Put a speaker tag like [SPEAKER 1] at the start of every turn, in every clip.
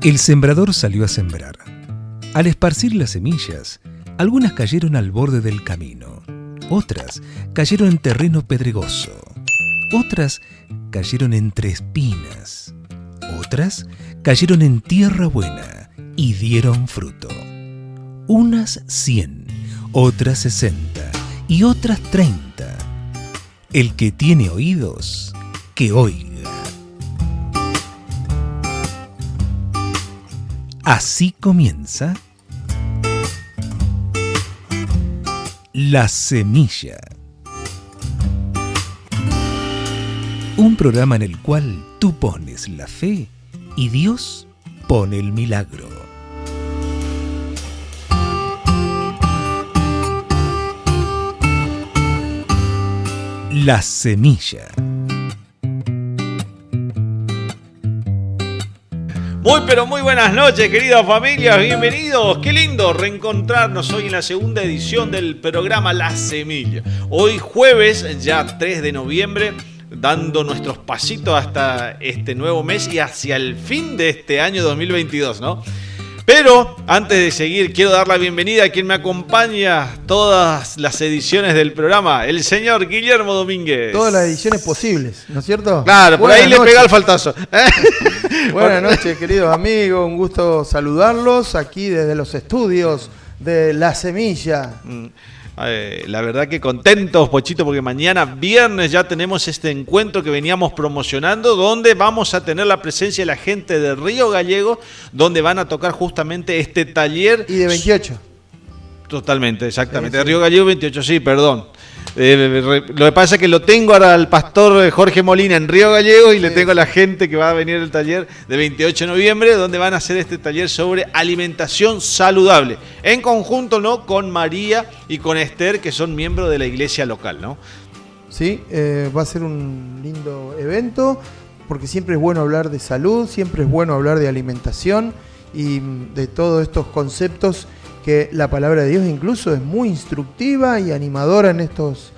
[SPEAKER 1] El sembrador salió a sembrar. Al esparcir las semillas, algunas cayeron al borde del camino, otras cayeron en terreno pedregoso, otras cayeron entre espinas, otras cayeron en tierra buena y dieron fruto. Unas 100, otras 60 y otras 30. El que tiene oídos, que oiga. Así comienza La Semilla. Un programa en el cual tú pones la fe y Dios pone el milagro. La Semilla.
[SPEAKER 2] Muy pero muy buenas noches, queridas familias, bienvenidos. Qué lindo reencontrarnos hoy en la segunda edición del programa La Semilla. Hoy jueves, ya 3 de noviembre, dando nuestros pasitos hasta este nuevo mes y hacia el fin de este año 2022, ¿no? Pero antes de seguir, quiero dar la bienvenida a quien me acompaña todas las ediciones del programa, el señor Guillermo Domínguez.
[SPEAKER 3] Todas las ediciones posibles, ¿no es cierto?
[SPEAKER 2] Claro, por ahí le pega el faltazo.
[SPEAKER 3] Buenas noches, queridos amigos, un gusto saludarlos aquí desde los estudios de La Semilla.
[SPEAKER 2] La verdad que contentos, Pochito, porque mañana viernes ya tenemos este encuentro que veníamos promocionando, donde vamos a tener la presencia de la gente de Río Gallego, donde van a tocar justamente este taller.
[SPEAKER 3] Y de 28.
[SPEAKER 2] Totalmente, exactamente.
[SPEAKER 3] Sí.
[SPEAKER 2] De Río Gallego 28, sí, perdón. Lo que pasa es que lo tengo ahora al pastor Jorge Molina en Río Gallego y le tengo a la gente que va a venir al taller de 28 de noviembre, donde van a hacer este taller sobre alimentación saludable, en conjunto, ¿no?, con María y con Esther, que son miembros de la iglesia local, ¿no?
[SPEAKER 3] Sí, va a ser un lindo evento, porque siempre es bueno hablar de salud, siempre es bueno hablar de alimentación y de todos estos conceptos que la palabra de Dios incluso es muy instructiva y animadora en estos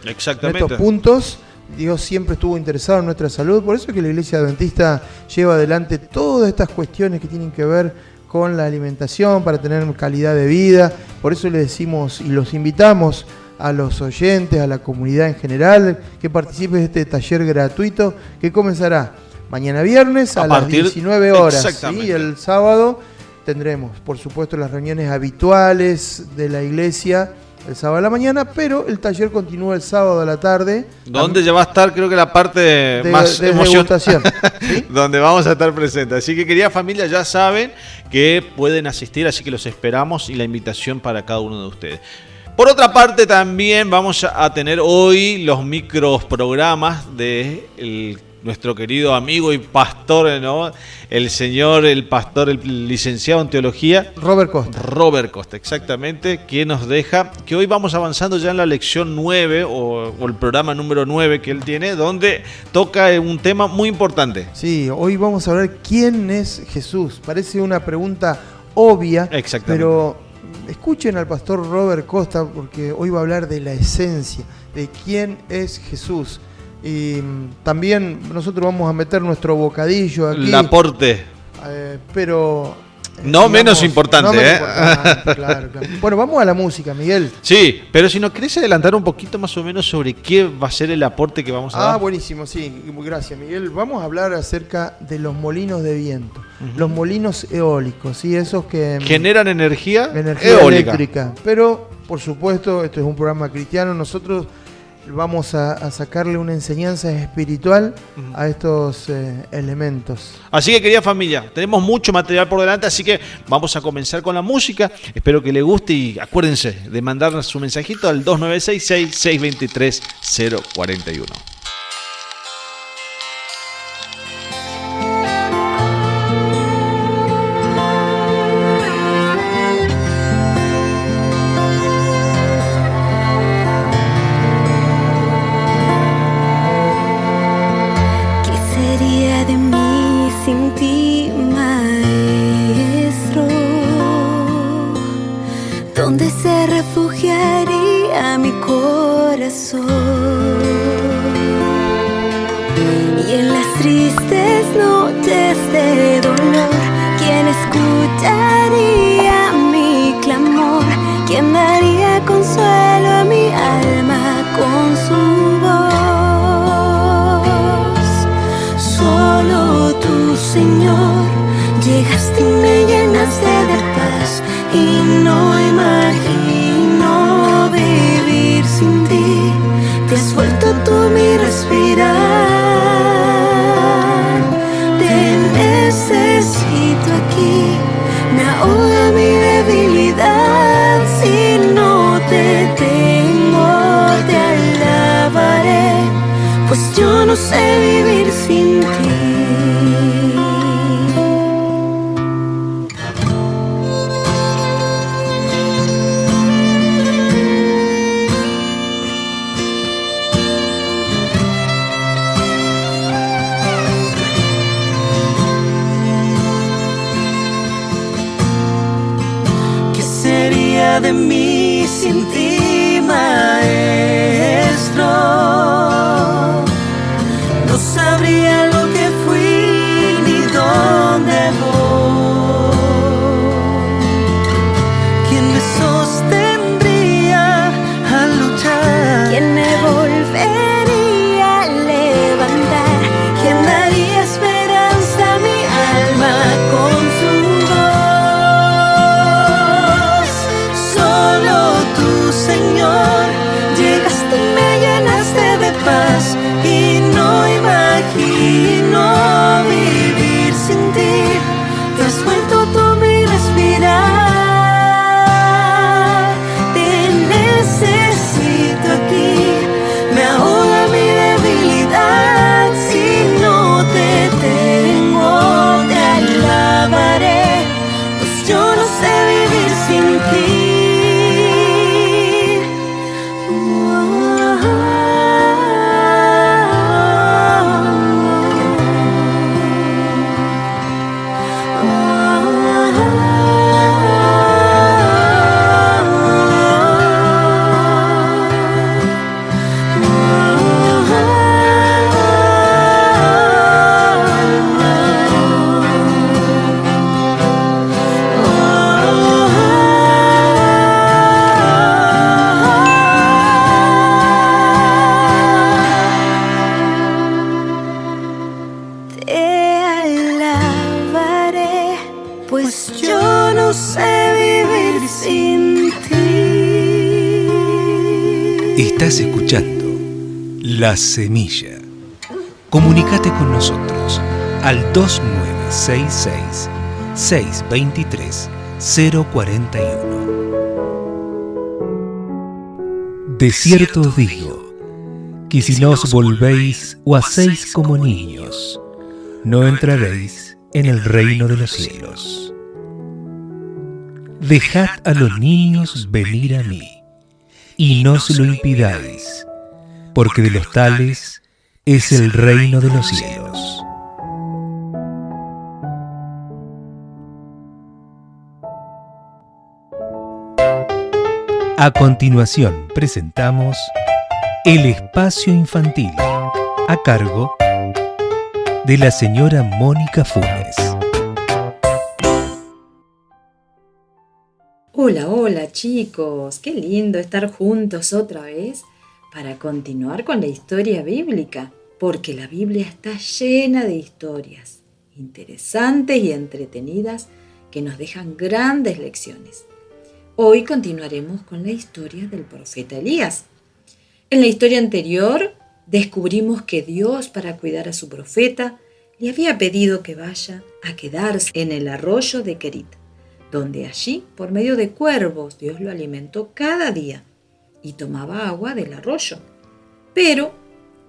[SPEAKER 3] puntos. Dios siempre estuvo interesado en nuestra salud, por eso es que la Iglesia Adventista lleva adelante todas estas cuestiones que tienen que ver con la alimentación para tener calidad de vida. Por eso le decimos y los invitamos a los oyentes, a la comunidad en general, que participe de este taller gratuito que comenzará mañana viernes a las 19 horas.
[SPEAKER 2] Exactamente.
[SPEAKER 3] Y el sábado tendremos, por supuesto, las reuniones habituales de la iglesia el sábado a la mañana, pero el taller continúa el sábado a la tarde.
[SPEAKER 2] Donde ya va a estar, creo que la parte más emocionante, ¿sí? Donde vamos a estar presentes. Así que, querida familia, ya saben que pueden asistir, así que los esperamos y la invitación para cada uno de ustedes. Por otra parte, también vamos a tener hoy los microprogramas de nuestro querido amigo y pastor, ¿no? El pastor, el licenciado en teología.
[SPEAKER 3] Robert Costa,
[SPEAKER 2] exactamente, que nos deja, que hoy vamos avanzando ya en la lección 9 o el programa número 9 que él tiene, donde toca un tema muy importante.
[SPEAKER 3] Sí, hoy vamos a ver quién es Jesús. Parece una pregunta obvia, pero escuchen al pastor Robert Costa porque hoy va a hablar de la esencia, de quién es Jesús. Y también nosotros vamos a meter nuestro bocadillo aquí.
[SPEAKER 2] El aporte.
[SPEAKER 3] Pero
[SPEAKER 2] no digamos, menos importante,
[SPEAKER 3] Claro. Bueno, vamos a la música, Miguel.
[SPEAKER 2] Sí, pero si nos querés adelantar un poquito más o menos sobre qué va a ser el aporte que vamos a dar.
[SPEAKER 3] Buenísimo, sí. Gracias, Miguel. Vamos a hablar acerca de los molinos de viento, los molinos eólicos, ¿sí? Esos que
[SPEAKER 2] generan energía
[SPEAKER 3] eólica. Eléctrica. Pero, por supuesto, esto es un programa cristiano. Nosotros vamos a sacarle una enseñanza espiritual a estos elementos.
[SPEAKER 2] Así que, querida familia, tenemos mucho material por delante, así que vamos a comenzar con la música. Espero que les guste y acuérdense de mandarnos su mensajito al 2966-623-041.
[SPEAKER 4] ¿Dónde se refugiaría mi corazón? Y en las tristes noches de dolor, ¿quién escucha no sé vivir sin ti.
[SPEAKER 5] ¿Qué sería de mí sin ti, maestro? No sabría lo que fui ni dónde voy. ¿Quién me sostendría al luchar?
[SPEAKER 4] ¿Quién me volvería a levantar? ¿Quién daría esperanza a mi alma con su voz?
[SPEAKER 5] Solo tú, Señor, llegaste y me llenaste de paz, y no imagino vivir sin ti. Te has vuelto tú mi respirar. Te necesito aquí. Me ahoga mi debilidad. Si no te tengo, te alabaré, pues yo no sé vivir sin ti.
[SPEAKER 4] Te alabaré, pues yo no sé vivir sin ti.
[SPEAKER 1] Estás escuchando La Semilla. Comunícate con nosotros al 2966 623 041. De cierto os digo, que si no os volvéis o hacéis como niños, no entraréis en el reino de los cielos. Dejad a los niños venir a mí, y no se lo impidáis, porque de los tales es el reino de los cielos. A continuación presentamos El Espacio Infantil, a cargo de la señora Mónica Funes.
[SPEAKER 6] Hola, hola chicos, qué lindo estar juntos otra vez para continuar con la historia bíblica, porque la Biblia está llena de historias interesantes y entretenidas que nos dejan grandes lecciones. Hoy continuaremos con la historia del profeta Elías. En la historia anterior descubrimos que Dios, para cuidar a su profeta, le había pedido que vaya a quedarse en el arroyo de Kerit, donde allí, por medio de cuervos, Dios lo alimentó cada día y tomaba agua del arroyo. Pero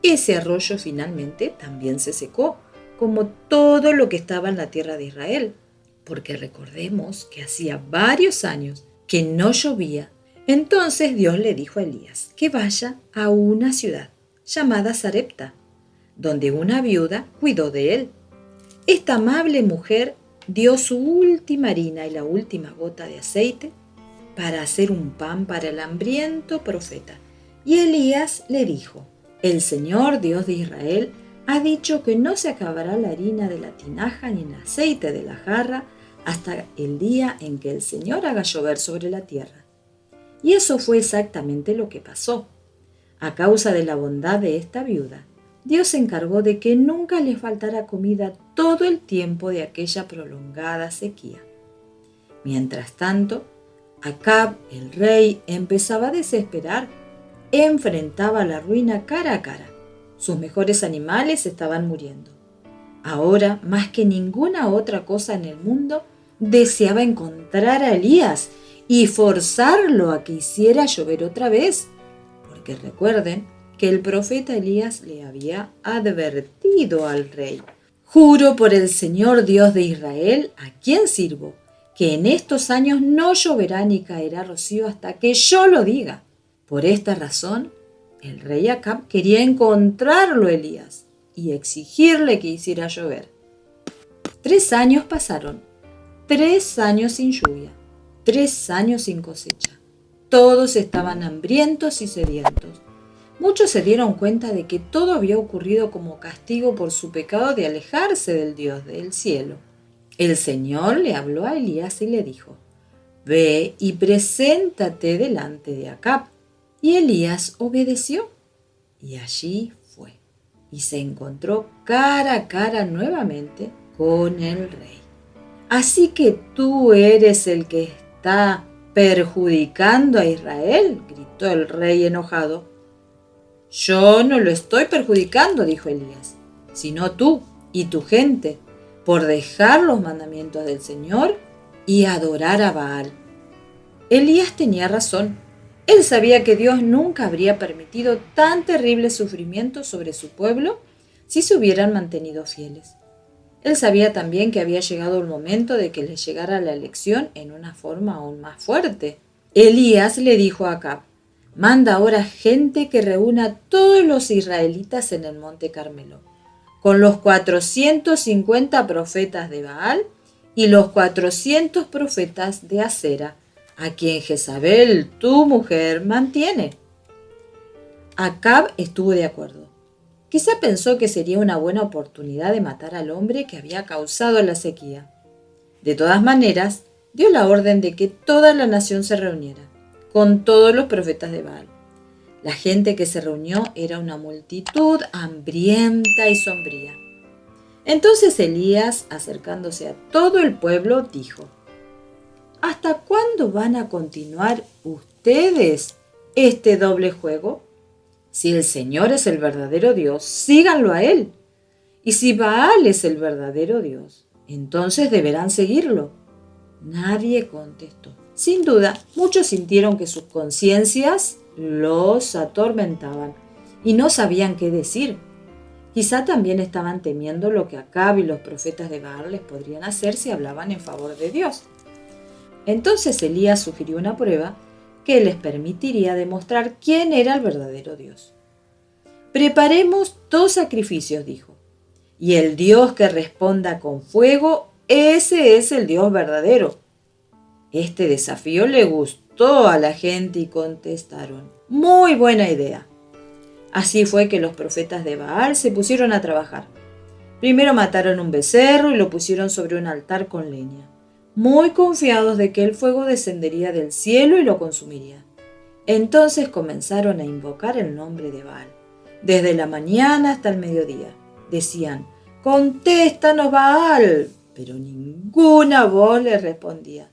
[SPEAKER 6] ese arroyo finalmente también se secó, como todo lo que estaba en la tierra de Israel, porque recordemos que hacía varios años que no llovía. Entonces Dios le dijo a Elías que vaya a una ciudad llamada Sarepta, donde una viuda cuidó de él. Esta amable mujer dio su última harina y la última gota de aceite para hacer un pan para el hambriento profeta. Y Elías le dijo: el Señor Dios de Israel ha dicho que no se acabará la harina de la tinaja ni el aceite de la jarra hasta el día en que el Señor haga llover sobre la tierra. Y eso fue exactamente lo que pasó. A causa de la bondad de esta viuda, Dios se encargó de que nunca le faltara comida todo el tiempo de aquella prolongada sequía. Mientras tanto, Acab, el rey, empezaba a desesperar. Enfrentaba la ruina cara a cara. Sus mejores animales estaban muriendo. Ahora, más que ninguna otra cosa en el mundo, deseaba encontrar a Elías y forzarlo a que hiciera llover otra vez. Porque recuerden que el profeta Elías le había advertido al rey. Juro por el Señor Dios de Israel, a quien sirvo, que en estos años no lloverá ni caerá rocío hasta que yo lo diga. Por esta razón, el rey Acab quería encontrarlo a Elías y exigirle que hiciera llover. 3 años pasaron, 3 años sin lluvia, 3 años sin cosecha. Todos estaban hambrientos y sedientos. Muchos se dieron cuenta de que todo había ocurrido como castigo por su pecado de alejarse del Dios del cielo. El Señor le habló a Elías y le dijo: «Ve y preséntate delante de Acab». Y Elías obedeció. Y allí fue. Y se encontró cara a cara nuevamente con el rey. «¿Así que tú eres el que está perjudicando a Israel?», gritó el rey enojado. «Yo no lo estoy perjudicando», dijo Elías, «sino tú y tu gente, por dejar los mandamientos del Señor y adorar a Baal». Elías tenía razón. Él sabía que Dios nunca habría permitido tan terrible sufrimiento sobre su pueblo si se hubieran mantenido fieles. Él sabía también que había llegado el momento de que les llegara la elección en una forma aún más fuerte. Elías le dijo a Acab: «Manda ahora gente que reúna a todos los israelitas en el monte Carmelo, con los 450 profetas de Baal y los 400 profetas de Acera, a quien Jezabel, tu mujer, mantiene». Acab estuvo de acuerdo. Quizá pensó que sería una buena oportunidad de matar al hombre que había causado la sequía. De todas maneras, dio la orden de que toda la nación se reuniera, con todos los profetas de Baal. La gente que se reunió era una multitud hambrienta y sombría. Entonces Elías, acercándose a todo el pueblo, dijo: «¿Hasta cuándo van a continuar ustedes este doble juego? Si el Señor es el verdadero Dios, síganlo a Él. Y si Baal es el verdadero Dios, entonces deberán seguirlo». Nadie contestó. Sin duda, muchos sintieron que sus conciencias los atormentaban y no sabían qué decir. Quizá también estaban temiendo lo que Acab y los profetas de Baal les podrían hacer si hablaban en favor de Dios. Entonces Elías sugirió una prueba que les permitiría demostrar quién era el verdadero Dios. «Preparemos 2 sacrificios», dijo, «y el Dios que responda con fuego, ese es el Dios verdadero». Este desafío le gustó a la gente y contestaron: «Muy buena idea». Así fue que los profetas de Baal se pusieron a trabajar. Primero mataron un becerro y lo pusieron sobre un altar con leña, muy confiados de que el fuego descendería del cielo y lo consumiría. Entonces comenzaron a invocar el nombre de Baal, desde la mañana hasta el mediodía. Decían: «Contéstanos, Baal», pero ninguna voz les respondía.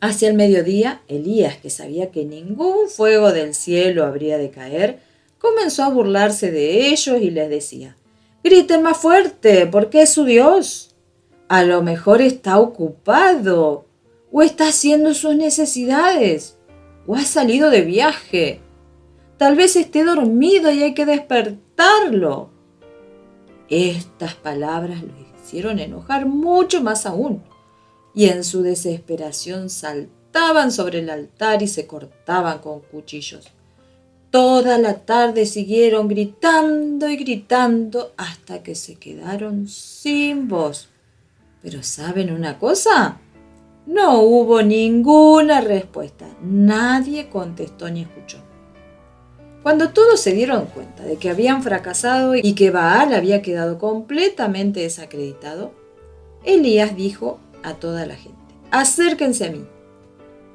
[SPEAKER 6] Hacia el mediodía, Elías, que sabía que ningún fuego del cielo habría de caer, comenzó a burlarse de ellos y les decía: «Griten más fuerte, porque es su Dios. A lo mejor está ocupado, o está haciendo sus necesidades, o ha salido de viaje. Tal vez esté dormido y hay que despertarlo». Estas palabras lo hicieron enojar mucho más aún, y en su desesperación saltaban sobre el altar y se cortaban con cuchillos. Toda la tarde siguieron gritando y gritando hasta que se quedaron sin voz. Pero ¿saben una cosa? No hubo ninguna respuesta. Nadie contestó ni escuchó. Cuando todos se dieron cuenta de que habían fracasado y que Baal había quedado completamente desacreditado, Elías dijo a toda la gente: «Acérquense a mí».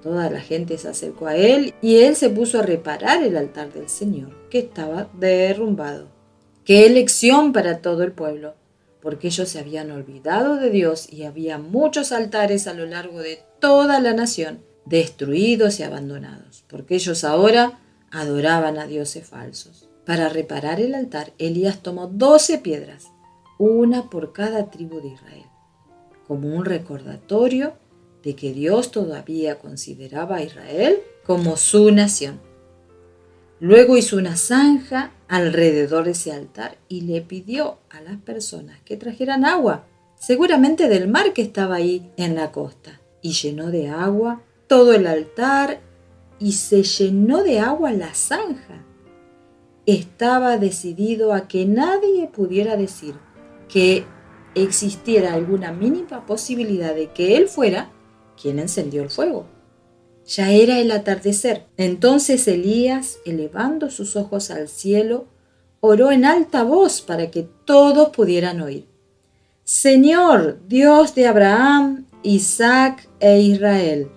[SPEAKER 6] Toda la gente se acercó a él y él se puso a reparar el altar del Señor, que estaba derrumbado. ¡Qué lección para todo el pueblo! Porque ellos se habían olvidado de Dios y había muchos altares a lo largo de toda la nación, destruidos y abandonados, porque ellos ahora adoraban a dioses falsos. Para reparar el altar, Elías tomó 12 piedras, una por cada tribu de Israel, como un recordatorio de que Dios todavía consideraba a Israel como su nación. Luego hizo una zanja alrededor de ese altar y le pidió a las personas que trajeran agua, seguramente del mar que estaba ahí en la costa, y llenó de agua todo el altar y se llenó de agua la zanja. Estaba decidido a que nadie pudiera decir que existiera alguna mínima posibilidad de que él fuera quien encendió el fuego. Ya era el atardecer. Entonces Elías, elevando sus ojos al cielo, oró en alta voz para que todos pudieran oír. Señor, Dios de Abraham, Isaac e Israel,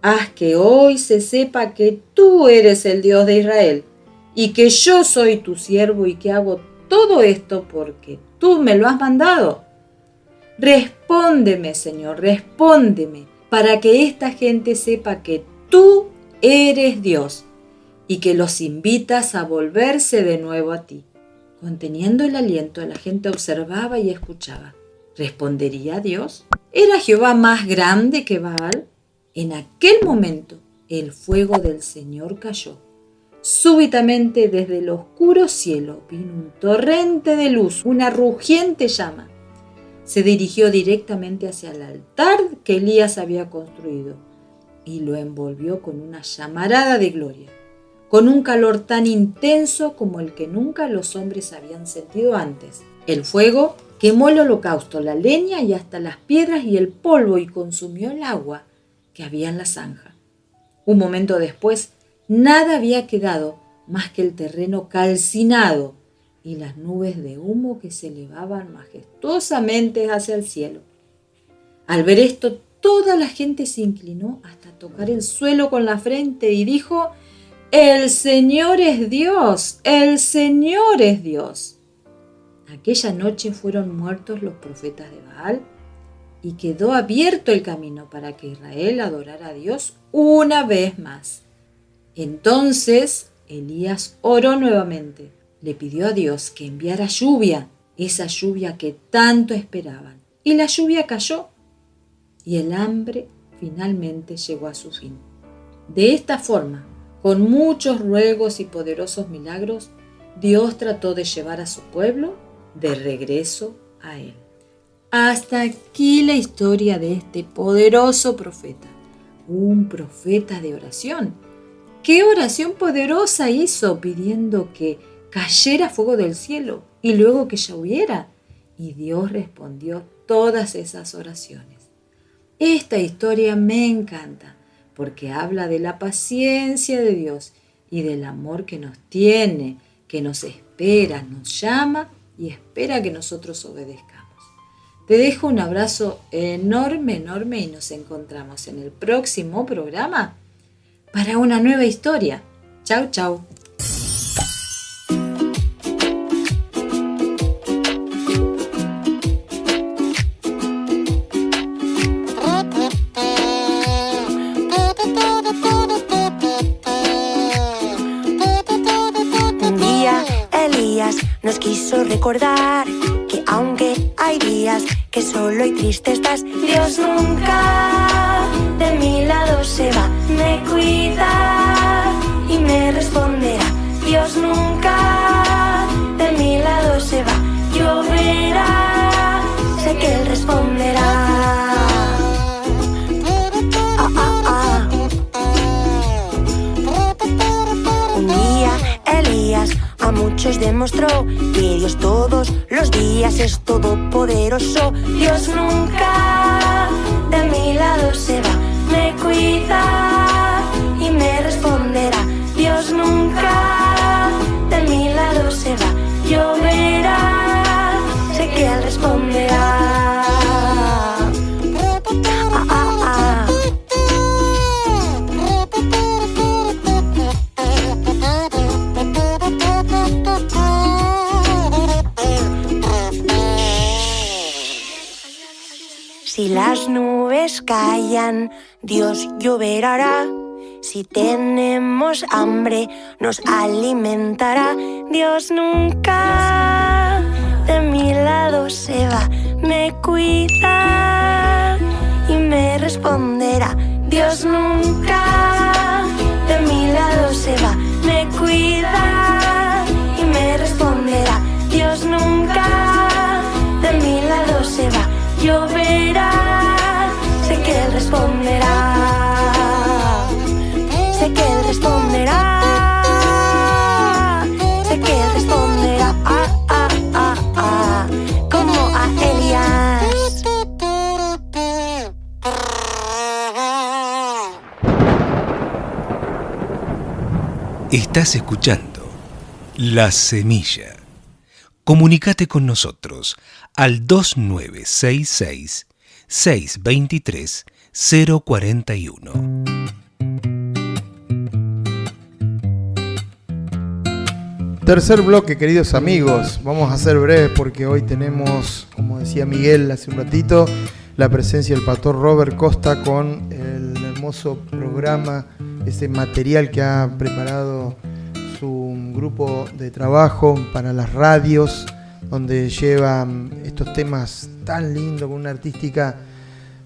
[SPEAKER 6] haz que hoy se sepa que tú eres el Dios de Israel y que yo soy tu siervo y que hago todo esto porque tú me lo has mandado. Respóndeme, Señor, respóndeme, para que esta gente sepa que tú eres Dios y que los invitas a volverse de nuevo a ti. Conteniendo el aliento, la gente observaba y escuchaba. ¿Respondería Dios? ¿Era Jehová más grande que Baal? En aquel momento, el fuego del Señor cayó. Súbitamente desde el oscuro cielo vino un torrente de luz, una rugiente llama. Se dirigió directamente hacia el altar que Elías había construido y lo envolvió con una llamarada de gloria, con un calor tan intenso como el que nunca los hombres habían sentido antes. El fuego quemó el holocausto, la leña y hasta las piedras y el polvo y consumió el agua que había en la zanja. Un momento después, nada había quedado más que el terreno calcinado y las nubes de humo que se elevaban majestuosamente hacia el cielo. Al ver esto, toda la gente se inclinó hasta tocar el suelo con la frente y dijo: ¡El Señor es Dios! ¡El Señor es Dios! Aquella noche fueron muertos los profetas de Baal y quedó abierto el camino para que Israel adorara a Dios una vez más. Entonces Elías oró nuevamente. Le pidió a Dios que enviara lluvia, esa lluvia que tanto esperaban. Y la lluvia cayó y el hambre finalmente llegó a su fin. De esta forma, con muchos ruegos y poderosos milagros, Dios trató de llevar a su pueblo de regreso a Él. Hasta aquí la historia de este poderoso profeta, un profeta de oración. ¿Qué oración poderosa hizo pidiendo que cayera fuego del cielo y luego que lloviera? Y Dios respondió todas esas oraciones. Esta historia me encanta porque habla de la paciencia de Dios y del amor que nos tiene, que nos espera, nos llama y espera que nosotros obedezcamos. Te dejo un abrazo enorme, enorme y nos encontramos en el próximo programa para una nueva historia. Chau, chau.
[SPEAKER 7] Nos quiso recordar que aunque hay días que solo y triste estás, Dios nunca de mi lado se va, me cuida y me responderá. Dios nunca de mi lado se va, lloverá, sé que Él responderá. Un día Elías a muchos demostró que Dios todos los días es todopoderoso. Dios nunca de mi lado se va, me cuida y me responderá. Dios nunca de mi lado se va, lloverá, sé que Él responderá. Si las nubes callan, Dios lloverá. Si tenemos hambre, nos alimentará. Dios nunca de mi lado se va, me cuida y me responderá. Dios nunca de mi lado se va, me cuida
[SPEAKER 1] Estás escuchando La Semilla. Comunicate con nosotros al 2966 623 041.
[SPEAKER 3] Tercer bloque, queridos amigos. Vamos a ser breves porque hoy tenemos, como decía Miguel hace un ratito, la presencia del pastor Robert Costa con el hermoso programa, ese material que ha preparado su grupo de trabajo para las radios, donde llevan estos temas tan lindos, con una artística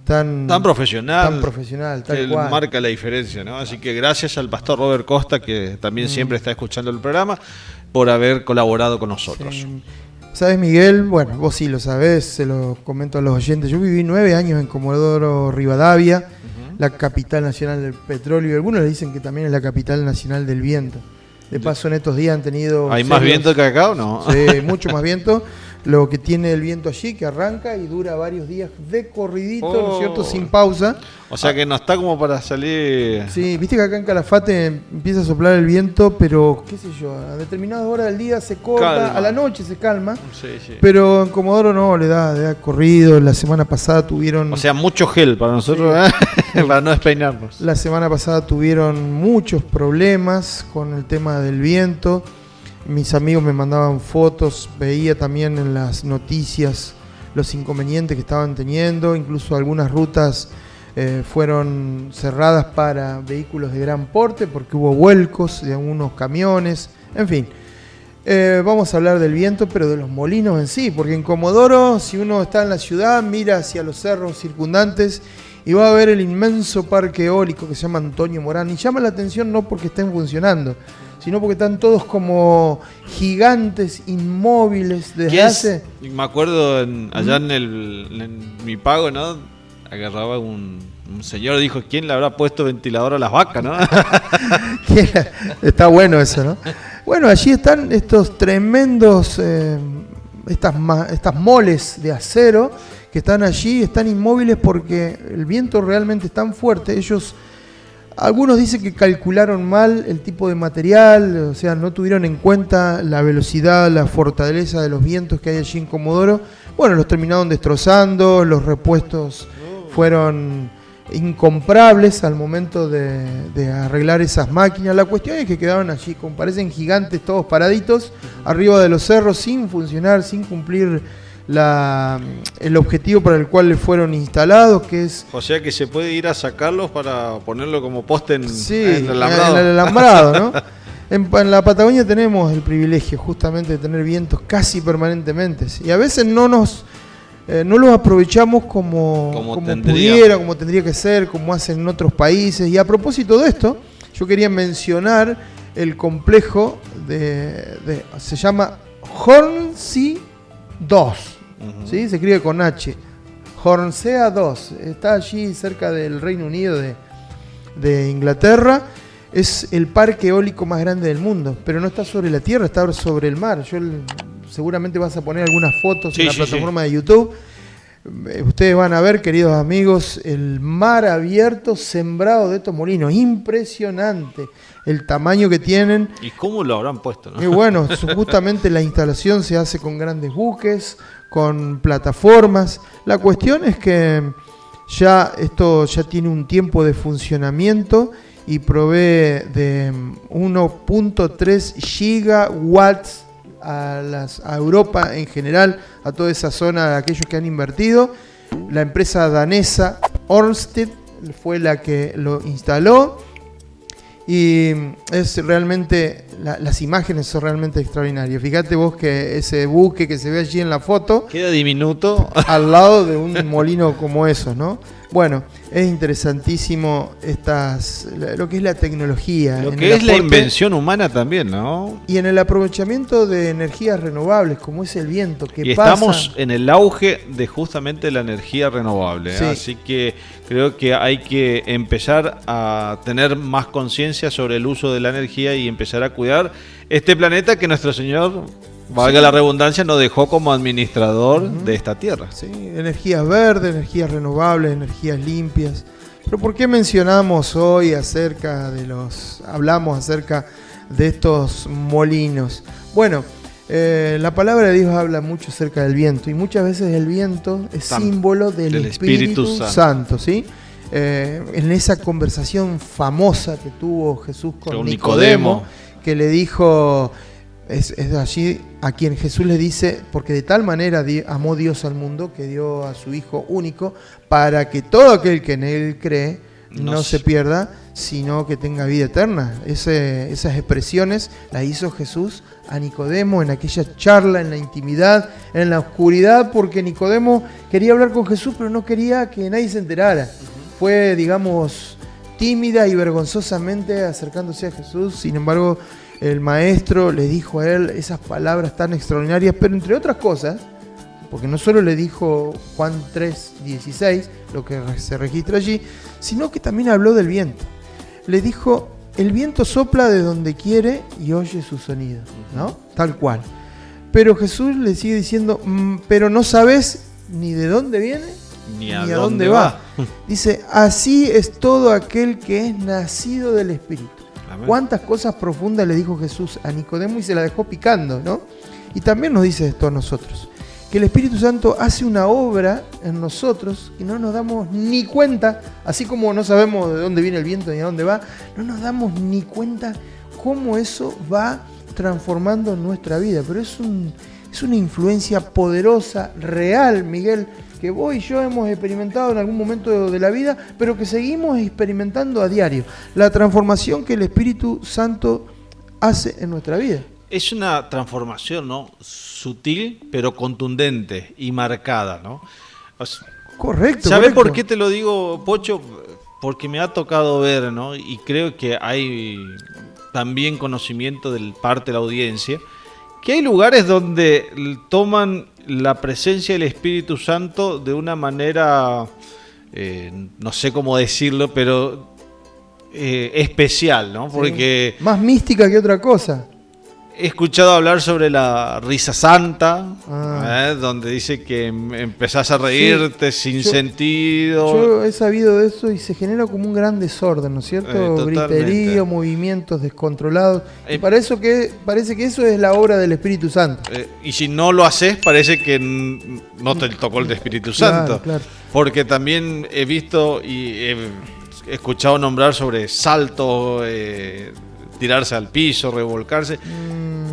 [SPEAKER 3] tan profesional, tal
[SPEAKER 2] que
[SPEAKER 3] cual.
[SPEAKER 2] Marca la diferencia, ¿no? Así que gracias al pastor Robert Costa, que también siempre está escuchando el programa, por haber colaborado con nosotros.
[SPEAKER 3] ¿Sabes, Miguel? Bueno, vos sí lo sabés, se lo comento a los oyentes. Yo viví 9 años en Comodoro Rivadavia, la capital nacional del petróleo. Algunos le dicen que también es la capital nacional del viento. De paso, en estos días han tenido...
[SPEAKER 2] ¿Hay más viento que acá o no?
[SPEAKER 3] Sí, mucho más viento. Lo que tiene el viento allí, que arranca y dura varios días de corridito, ¿no es cierto? Sin pausa.
[SPEAKER 2] O sea que no está como para salir...
[SPEAKER 3] Sí, viste que acá en Calafate empieza a soplar el viento, pero qué sé yo, a determinadas horas del día se corta,
[SPEAKER 2] Calma.
[SPEAKER 3] a la noche se calma.
[SPEAKER 2] Sí, sí.
[SPEAKER 3] Pero en Comodoro no, le da corrido. La semana pasada tuvieron...
[SPEAKER 2] O sea, mucho gel para nosotros, para no despeinarnos.
[SPEAKER 3] La semana pasada tuvieron muchos problemas con el tema del viento. Mis amigos me mandaban fotos, veía también en las noticias los inconvenientes que estaban teniendo. Incluso algunas rutas fueron cerradas para vehículos de gran porte porque hubo vuelcos de algunos camiones. En fin, vamos a hablar del viento, pero de los molinos en sí, porque en Comodoro, si uno está en la ciudad, mira hacia los cerros circundantes y va a ver el inmenso parque eólico que se llama Antonio Morán. Y llama la atención no porque estén funcionando, sino porque están todos como gigantes inmóviles desde hace...
[SPEAKER 2] Me acuerdo allá en mi pago, ¿no? Agarraba un señor, dijo, ¿quién le habrá puesto ventilador a las vacas, no?
[SPEAKER 3] Está bueno eso, ¿no? Bueno, allí están estos tremendos, estas moles de acero que están allí, están inmóviles porque el viento realmente es tan fuerte. Algunos dicen que calcularon mal el tipo de material, o sea, no tuvieron en cuenta la velocidad, la fortaleza de los vientos que hay allí en Comodoro. Bueno, los terminaron destrozando, los repuestos fueron incomprables al momento de arreglar esas máquinas. La cuestión es que quedaron allí, como parecen gigantes, todos paraditos, arriba de los cerros, sin funcionar, sin cumplir el objetivo para el cual le fueron instalados, que es...
[SPEAKER 2] O sea que se puede ir a sacarlos para ponerlo como poste en
[SPEAKER 3] el
[SPEAKER 2] alambrado.
[SPEAKER 3] En el alambrado, ¿no? En la Patagonia tenemos el privilegio justamente de tener vientos casi permanentemente. Y a veces no los aprovechamos como tendría que ser, como hacen en otros países. Y a propósito de esto, yo quería mencionar el complejo se llama Hornsea 2, ¿sí? Se escribe con H. Hornsea 2, está allí cerca del Reino Unido de Inglaterra. Es el parque eólico más grande del mundo, pero no está sobre la tierra, está sobre el mar. Seguramente vas a poner algunas fotos en la plataforma de YouTube. Ustedes van a ver, queridos amigos, el mar abierto sembrado de estos molinos. Impresionante el tamaño que tienen.
[SPEAKER 2] ¿Y cómo lo habrán puesto, no?
[SPEAKER 3] Y bueno, justamente la instalación se hace con grandes buques, con plataformas. La cuestión es que esto ya tiene un tiempo de funcionamiento y provee de 1.3 gigawatts a Europa en general, a toda esa zona de aquellos que han invertido. La empresa danesa Ørsted fue la que lo instaló y es realmente, las imágenes son realmente extraordinarias. Fíjate vos que ese buque que se ve allí en la foto
[SPEAKER 2] queda diminuto
[SPEAKER 3] al lado de un molino como esos, ¿no? Bueno, es interesantísimo lo que es la tecnología.
[SPEAKER 2] Lo que es la invención humana también, ¿no?
[SPEAKER 3] Y en el aprovechamiento de energías renovables, como es el viento.
[SPEAKER 2] Estamos en el auge de justamente la energía renovable.
[SPEAKER 3] Sí.
[SPEAKER 2] Así que creo que hay que empezar a tener más conciencia sobre el uso de la energía y empezar a cuidar este planeta que nuestro Señor, valga la redundancia, nos dejó como administrador de esta tierra.
[SPEAKER 3] Sí, energías verdes, energías renovables, energías limpias. Pero ¿por qué mencionamos hoy hablamos acerca de estos molinos. Bueno, la palabra de Dios habla mucho acerca del viento y muchas veces el viento es símbolo del Espíritu Santo, ¿sí? En esa conversación famosa que tuvo Jesús con Nicodemo, que le dijo, es allí a quien Jesús le dice, porque de tal manera amó Dios al mundo que dio a su Hijo único para que todo aquel que en Él cree no se pierda, sino que tenga vida eterna. Esas expresiones las hizo Jesús a Nicodemo en aquella charla, en la intimidad, en la oscuridad, porque Nicodemo quería hablar con Jesús, pero no quería que nadie se enterara. Fue, digamos, tímida y vergonzosamente acercándose a Jesús. Sin embargo, el maestro le dijo a él esas palabras tan extraordinarias, pero entre otras cosas, porque no solo le dijo Juan 3:16, lo que se registra allí, sino que también habló del viento. Le dijo, el viento sopla de donde quiere y oye su sonido, ¿no? Tal cual. Pero Jesús le sigue diciendo, pero no sabes ni de dónde viene ni a dónde va. Dice, así es todo aquel que es nacido del Espíritu. Amén. Cuántas cosas profundas le dijo Jesús a Nicodemo y se la dejó picando, ¿no? Y también nos dice esto a nosotros, que el Espíritu Santo hace una obra en nosotros y no nos damos ni cuenta, así como no sabemos de dónde viene el viento ni a dónde va, no nos damos ni cuenta cómo eso va transformando nuestra vida. Pero es una influencia poderosa, real, Miguel, que vos y yo hemos experimentado en algún momento de la vida, pero que seguimos experimentando a diario. La transformación que el Espíritu Santo hace en nuestra vida.
[SPEAKER 2] Es una transformación, ¿no? Sutil, pero contundente y marcada, ¿no?
[SPEAKER 3] Correcto.
[SPEAKER 2] ¿Sabes por qué te lo digo, Pocho? Porque me ha tocado ver, ¿no? Y creo que hay también conocimiento de parte de la audiencia, que hay lugares donde toman la presencia del Espíritu Santo de una manera, no sé cómo decirlo, pero especial, ¿no? Porque
[SPEAKER 3] más mística que otra cosa.
[SPEAKER 2] He escuchado hablar sobre la risa santa, donde dice que empezás a reírte sin sentido.
[SPEAKER 3] Yo he sabido de eso y se genera como un gran desorden, ¿no es cierto? Griterío, movimientos descontrolados. Y parece que eso es la obra del Espíritu Santo.
[SPEAKER 2] Y si no lo haces, parece que no te tocó el Espíritu Santo. Claro. Porque también he visto y he escuchado nombrar sobre saltos, tirarse al piso, revolcarse.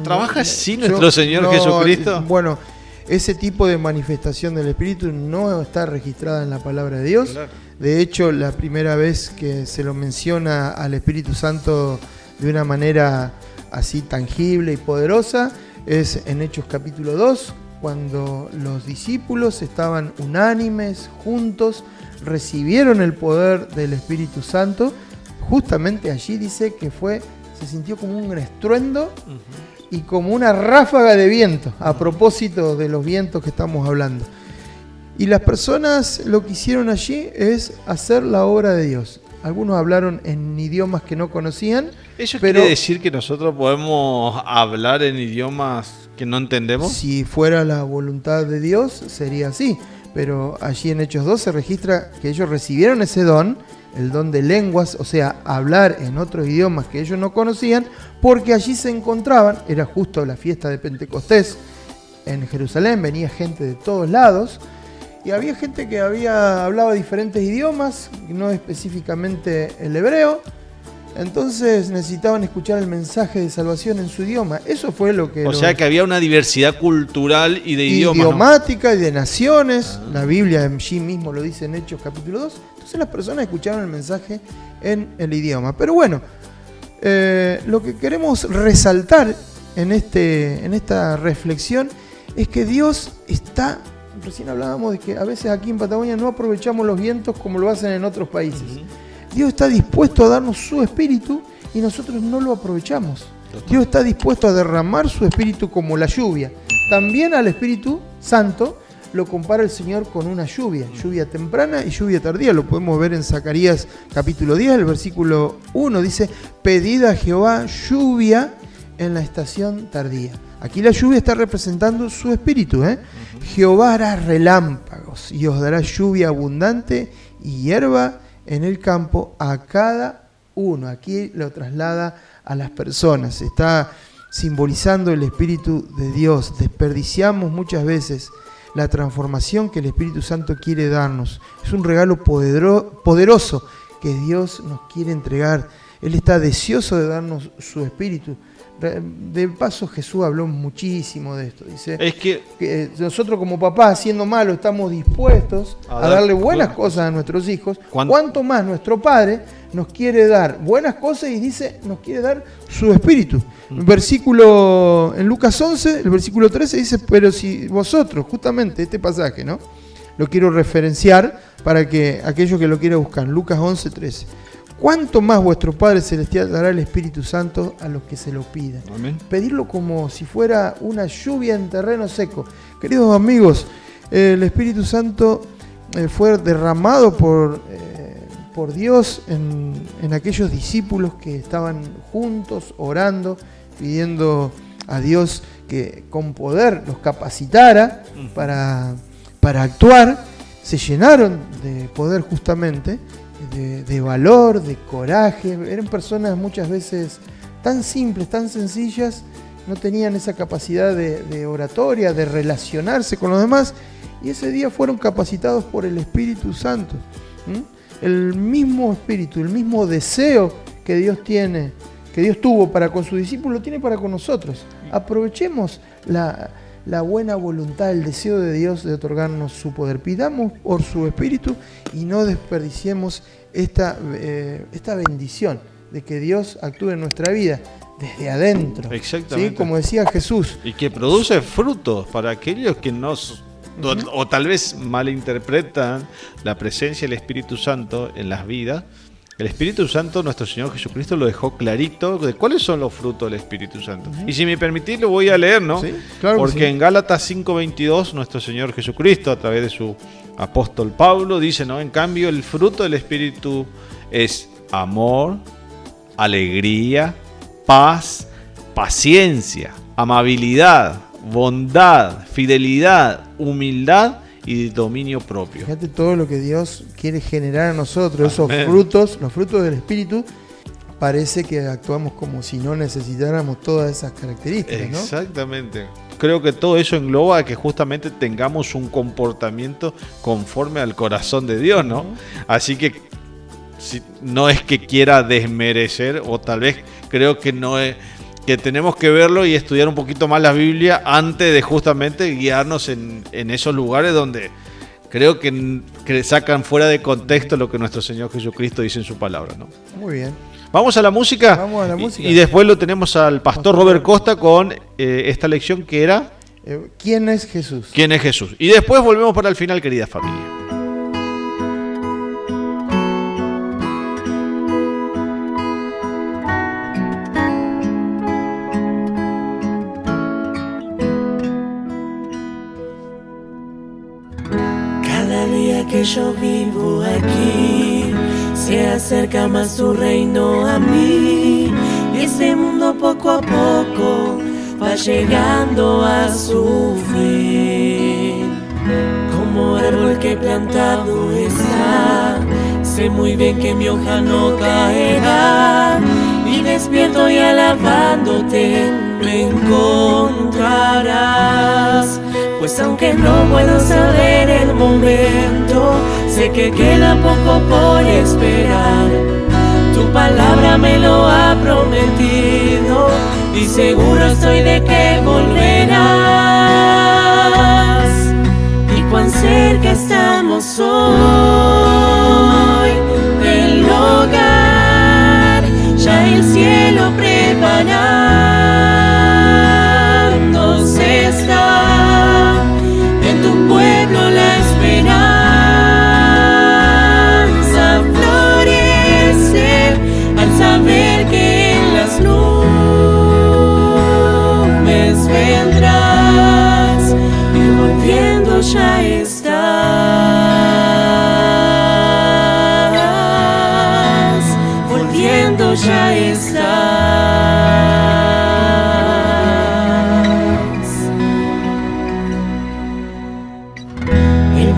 [SPEAKER 2] ¿Trabaja así nuestro Señor Jesucristo?
[SPEAKER 3] Bueno, ese tipo de manifestación del Espíritu no está registrada en la palabra de Dios. Claro. De hecho, la primera vez que se lo menciona al Espíritu Santo de una manera así tangible y poderosa es en Hechos capítulo 2, cuando los discípulos estaban unánimes, juntos, recibieron el poder del Espíritu Santo. Justamente allí dice que se sintió como un estruendo y como una ráfaga de viento, a propósito de los vientos que estamos hablando. Y las personas lo que hicieron allí es hacer la obra de Dios. Algunos hablaron en idiomas que no conocían.
[SPEAKER 2] ¿Eso quiere decir que nosotros podemos hablar en idiomas que no entendemos?
[SPEAKER 3] Si fuera la voluntad de Dios, sería así. Pero allí en Hechos 2 se registra que ellos recibieron ese don, el don de lenguas, o sea, hablar en otros idiomas que ellos no conocían, porque allí se encontraban, era justo la fiesta de Pentecostés en Jerusalén, venía gente de todos lados, y había gente que hablaba diferentes idiomas, no específicamente el hebreo, entonces necesitaban escuchar el mensaje de salvación en su idioma. Eso fue lo que...
[SPEAKER 2] O sea que había una diversidad cultural y de idiomas,
[SPEAKER 3] idiomática, ¿no? Y de naciones. La Biblia en sí mismo lo dice en Hechos capítulo 2. Entonces las personas escucharon el mensaje en el idioma. Pero bueno, lo que queremos resaltar en esta reflexión es que Dios está... Recién hablábamos de que a veces aquí en Patagonia no aprovechamos los vientos como lo hacen en otros países. Dios está dispuesto a darnos su espíritu y nosotros no lo aprovechamos. Dios está dispuesto a derramar su espíritu como la lluvia. También al Espíritu Santo lo compara el Señor con una lluvia temprana y lluvia tardía. Lo podemos ver en Zacarías capítulo 10, el versículo 1. Dice, pedid a Jehová lluvia en la estación tardía. Aquí la lluvia está representando su espíritu. Jehová hará relámpagos y os dará lluvia abundante y hierba en el campo a cada uno. Aquí lo traslada a las personas, está simbolizando el Espíritu de Dios. Desperdiciamos muchas veces la transformación que el Espíritu Santo quiere darnos. Es un regalo poderoso que Dios nos quiere entregar. Él está deseoso de darnos su Espíritu. De paso, Jesús habló muchísimo de esto. Dice que nosotros como papás, siendo malos, estamos dispuestos a darle buenas cosas a nuestros hijos. Cuanto más nuestro Padre nos quiere dar buenas cosas y dice, nos quiere dar su Espíritu. En Lucas 11, el versículo 13 dice, pero si vosotros, justamente este pasaje, ¿no? Lo quiero referenciar para que aquellos que lo quieran buscar. Lucas 11, 13. ¿Cuánto más vuestro Padre Celestial dará el Espíritu Santo a los que se lo pidan? Amén. Pedirlo como si fuera una lluvia en terreno seco. Queridos amigos, el Espíritu Santo fue derramado por Dios en aquellos discípulos que estaban juntos, orando, pidiendo a Dios que con poder los capacitara para actuar. Se llenaron de poder justamente, de valor, de coraje. Eran personas muchas veces tan simples, tan sencillas, no tenían esa capacidad de oratoria, de relacionarse con los demás, y ese día fueron capacitados por el Espíritu Santo. El mismo Espíritu, el mismo deseo que Dios tuvo para con sus discípulos, tiene para con nosotros. Aprovechemos la buena voluntad, el deseo de Dios de otorgarnos su poder. Pidamos por su Espíritu y no desperdiciemos esta bendición de que Dios actúe en nuestra vida desde adentro.
[SPEAKER 2] Exactamente.
[SPEAKER 3] ¿Sí? Como decía Jesús.
[SPEAKER 2] Y que produce frutos para aquellos que no... O tal vez malinterpretan la presencia del Espíritu Santo en las vidas. El Espíritu Santo, nuestro Señor Jesucristo, lo dejó clarito de cuáles son los frutos del Espíritu Santo. Y si me permitís, lo voy a leer, ¿no?
[SPEAKER 3] Sí, claro.
[SPEAKER 2] Porque en Gálatas 5:22, nuestro Señor Jesucristo, a través de su apóstol Pablo, dice, ¿no? En cambio, el fruto del Espíritu es amor, alegría, paz, paciencia, amabilidad, bondad, fidelidad, humildad y dominio propio.
[SPEAKER 3] Fíjate todo lo que Dios quiere generar a nosotros.
[SPEAKER 2] Amén.
[SPEAKER 3] Esos frutos, los frutos del Espíritu, parece que actuamos como si no necesitáramos todas esas características, ¿no?
[SPEAKER 2] Exactamente. Creo que todo eso engloba que justamente tengamos un comportamiento conforme al corazón de Dios, ¿no? Así que no es que quiera desmerecer, o tal vez creo que no es... que tenemos que verlo y estudiar un poquito más la Biblia antes de justamente guiarnos en esos lugares donde creo que sacan fuera de contexto lo que nuestro Señor Jesucristo dice en su palabra, ¿no?
[SPEAKER 3] Muy bien.
[SPEAKER 2] ¿Vamos a la música?
[SPEAKER 3] Vamos a la música.
[SPEAKER 2] Y después lo tenemos al pastor Robert Costa con esta lección que era...
[SPEAKER 3] ¿Quién es Jesús?
[SPEAKER 2] ¿Quién es Jesús? Y después volvemos para el final, querida familia.
[SPEAKER 5] Que yo vivo aquí, se acerca más su reino a mí, y este mundo poco a poco va llegando a su fin. Como árbol que plantado está, sé muy bien que mi hoja no caerá, y despierto y alabándote me encontrarás. Pues aunque no puedo saber el momento, sé que queda poco por esperar. Tu palabra me lo ha prometido y seguro estoy de que volverás. Y cuán cerca estamos hoy del hogar, ya el cielo preparándose está. La esperanza florece al saber que en las nubes vendrás y volviendo ya estás, volviendo ya estás.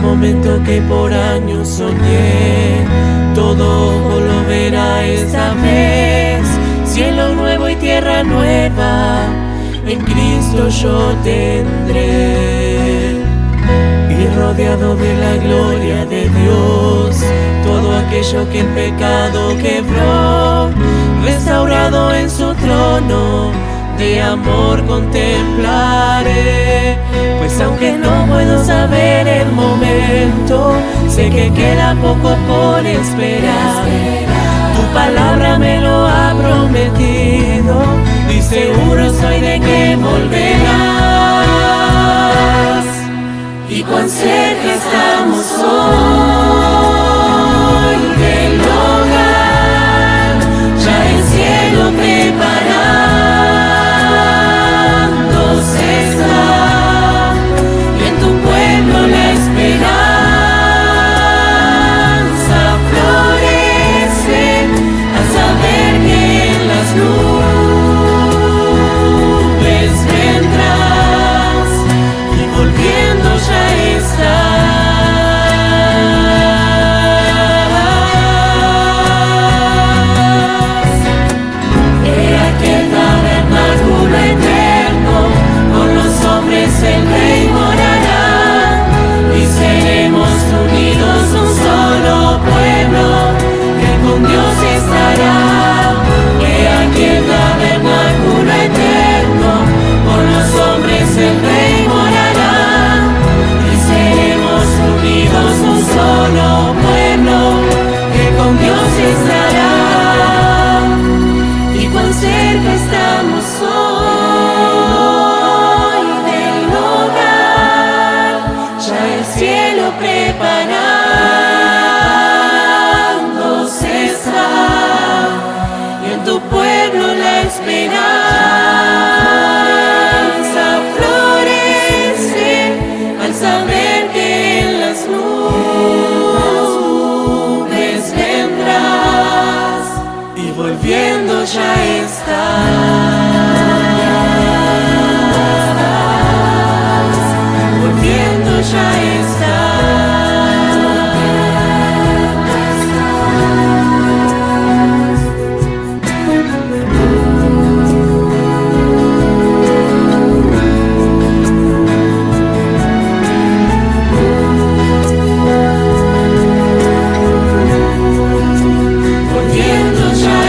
[SPEAKER 5] Momento que por años soñé, todo lo verá esta vez. Cielo nuevo prueba, en Cristo yo tendré. Y rodeado de la gloria de Dios, todo aquello que el pecado quebró, restaurado en su trono, de amor contemplaré. Pues aunque no puedo saber el momento, sé que queda poco por esperar. Tu palabra me lo ha prometido y seguro soy de que volverás. Y cuán cerca estamos hoy del hogar, ya el cielo preparándose está, y en tu pueblo la esperanza florece al saber que en las nubes vendrás y volviendo ya estás. He aquel tabernáculo eterno, con los hombres el Rey morará, y seremos unidos un solo pueblo, que con Dios estará. He aquel tabernáculo eterno, con los hombres el Rey morará, y seremos unidos un solo pueblo, que con Dios estará. Y cuán cerca estamos hoy del hogar, ya el cielo preparándose está, y en tu pueblo la esperanza florece al saber que en las nubes vendrás y volviendo ya estás, volviendo ya volviendo ya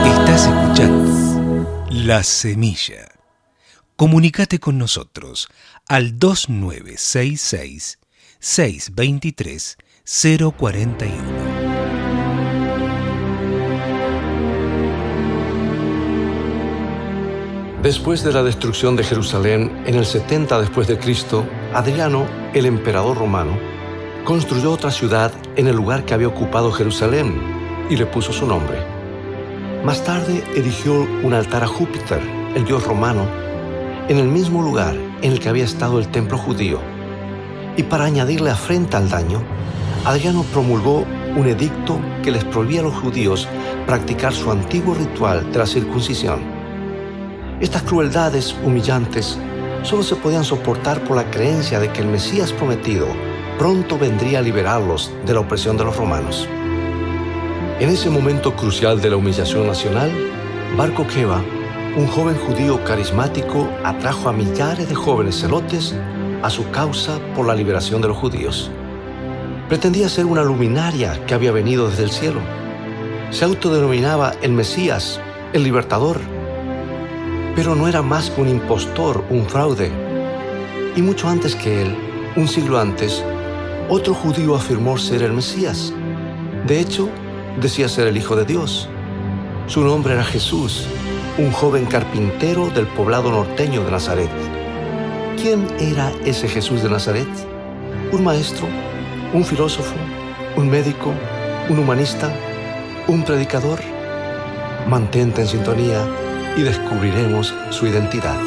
[SPEAKER 1] Estás escuchando La Semilla. Comunícate con nosotros al 2966 623 041.
[SPEAKER 8] Después de la destrucción de Jerusalén en el 70 después de Cristo, Adriano, el emperador romano, construyó otra ciudad en el lugar que había ocupado Jerusalén y le puso su nombre. Más tarde erigió un altar a Júpiter, el dios romano, en el mismo lugar en el que había estado el templo judío. Y para añadirle afrenta al daño, Adriano promulgó un edicto que les prohibía a los judíos practicar su antiguo ritual de la circuncisión. Estas crueldades humillantes solo se podían soportar por la creencia de que el Mesías prometido pronto vendría a liberarlos de la opresión de los romanos. En ese momento crucial de la humillación nacional, Bar Kokhba, un joven judío carismático, atrajo a millares de jóvenes celotes a su causa por la liberación de los judíos. Pretendía ser una luminaria que había venido desde el cielo. Se autodenominaba el Mesías, el Libertador, pero no era más que un impostor, un fraude. Y mucho antes que él, un siglo antes, otro judío afirmó ser el Mesías. De hecho, decía ser el Hijo de Dios. Su nombre era Jesús, un joven carpintero del poblado norteño de Nazaret. ¿Quién era ese Jesús de Nazaret? ¿Un maestro? ¿Un filósofo? ¿Un médico? ¿Un humanista? ¿Un predicador? Mantente en sintonía y descubriremos su identidad.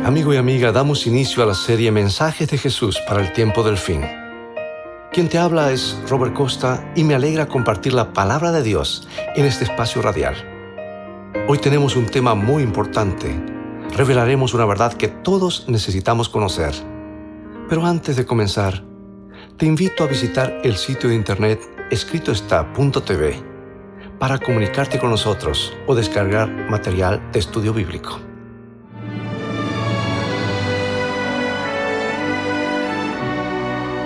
[SPEAKER 8] Amigo y amiga, damos inicio a la serie Mensajes de Jesús para el tiempo del fin. Quien te habla es Robert Costa y me alegra compartir la palabra de Dios en este espacio radial. Hoy tenemos un tema muy importante. Revelaremos una verdad que todos necesitamos conocer. Pero antes de comenzar, te invito a visitar el sitio de internet escritoestá.tv para comunicarte con nosotros o descargar material de estudio bíblico.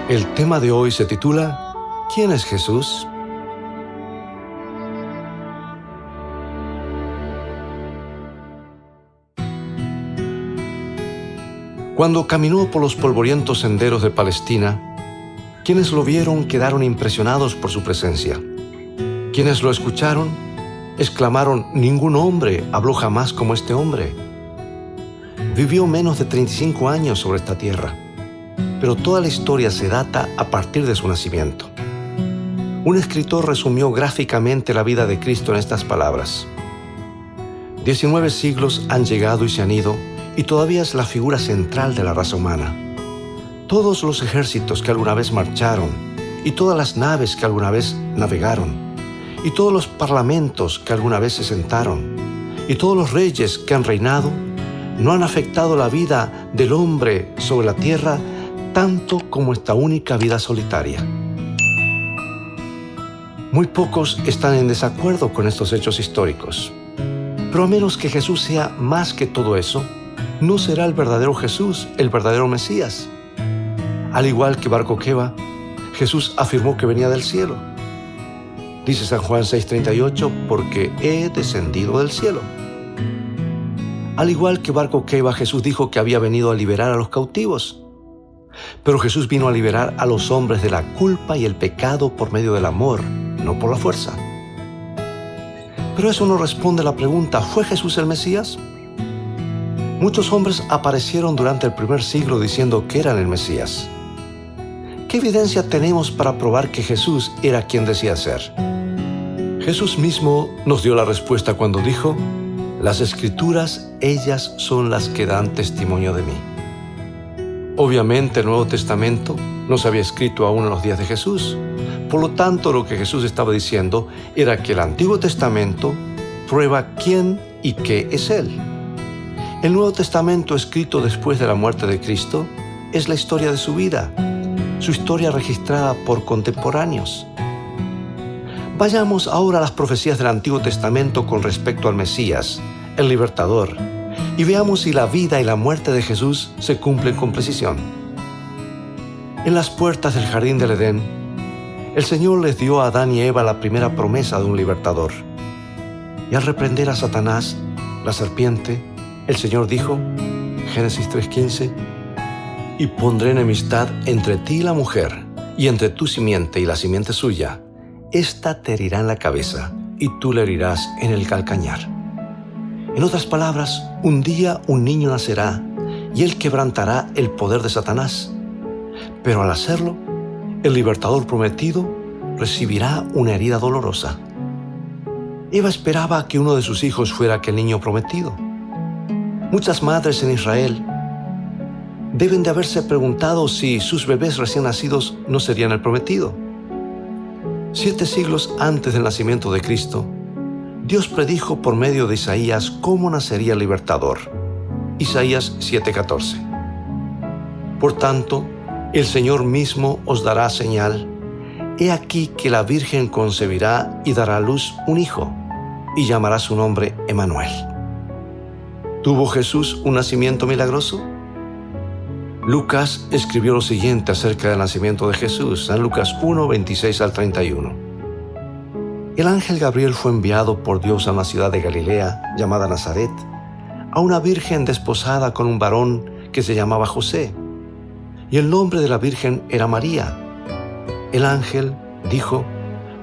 [SPEAKER 8] El tema de hoy se titula ¿Quién es Jesús? Cuando caminó por los polvorientos senderos de Palestina, quienes lo vieron quedaron impresionados por su presencia. Quienes lo escucharon exclamaron: «Ningún hombre habló jamás como este hombre». Vivió menos de 35 años sobre esta tierra, pero toda la historia se data a partir de su nacimiento. Un escritor resumió gráficamente la vida de Cristo en estas palabras: 19 siglos han llegado y se han ido, y todavía es la figura central de la raza humana. Todos los ejércitos que alguna vez marcharon, y todas las naves que alguna vez navegaron, y todos los parlamentos que alguna vez se sentaron, y todos los reyes que han reinado, no han afectado la vida del hombre sobre la tierra tanto como esta única vida solitaria. Muy pocos están en desacuerdo con estos hechos históricos, pero a menos que Jesús sea más que todo eso, no será el verdadero Jesús, el verdadero Mesías. Al igual que Bar Coqueba, Jesús afirmó que venía del cielo. Dice San Juan 6:38, porque he descendido del cielo. Al igual que Bar Coqueba, Jesús dijo que había venido a liberar a los cautivos. Pero Jesús vino a liberar a los hombres de la culpa y el pecado por medio del amor, no por la fuerza. Pero eso no responde a la pregunta: ¿fue Jesús el Mesías? Muchos hombres aparecieron durante el primer siglo diciendo que eran el Mesías. ¿Qué evidencia tenemos para probar que Jesús era quien decía ser? Jesús mismo nos dio la respuesta cuando dijo: «Las Escrituras, ellas son las que dan testimonio de mí». Obviamente el Nuevo Testamento no se había escrito aún en los días de Jesús. Por lo tanto, lo que Jesús estaba diciendo era que el Antiguo Testamento prueba quién y qué es Él. El Nuevo Testamento, escrito después de la muerte de Cristo, es la historia de su vida, su historia registrada por contemporáneos. Vayamos ahora a las profecías del Antiguo Testamento con respecto al Mesías, el libertador, y veamos si la vida y la muerte de Jesús se cumplen con precisión. En las puertas del jardín del Edén, el Señor les dio a Adán y Eva la primera promesa de un libertador. Y al reprender a Satanás, la serpiente, el Señor dijo, Génesis 3:15, «Y pondré enemistad entre ti y la mujer, y entre tu simiente y la simiente suya. Esta te herirá en la cabeza, y tú le herirás en el calcañar». En otras palabras, un día un niño nacerá, y él quebrantará el poder de Satanás. Pero al hacerlo, el libertador prometido recibirá una herida dolorosa. Eva esperaba que uno de sus hijos fuera aquel niño prometido. Muchas madres en Israel deben de haberse preguntado si sus bebés recién nacidos no serían el prometido. 7 siglos antes del nacimiento de Cristo, Dios predijo por medio de Isaías cómo nacería el libertador. Isaías 7:14. Por tanto, el Señor mismo os dará señal. He aquí que la Virgen concebirá y dará a luz un hijo, y llamará su nombre Emmanuel. ¿Tuvo Jesús un nacimiento milagroso? Lucas escribió lo siguiente acerca del nacimiento de Jesús, San Lucas 1:26 al 31. El ángel Gabriel fue enviado por Dios a una ciudad de Galilea llamada Nazaret, a una virgen desposada con un varón que se llamaba José, y el nombre de la virgen era María. El ángel dijo,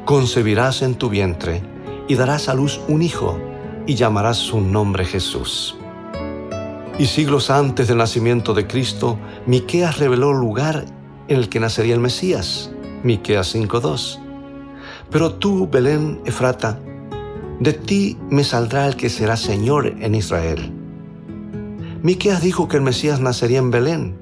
[SPEAKER 8] concebirás en tu vientre y darás a luz un hijo, y llamarás su nombre Jesús. Y siglos antes del nacimiento de Cristo, Miqueas reveló el lugar en el que nacería el Mesías, Miqueas 5:2. Pero tú, Belén Efrata, de ti me saldrá el que será Señor en Israel. Miqueas dijo que el Mesías nacería en Belén.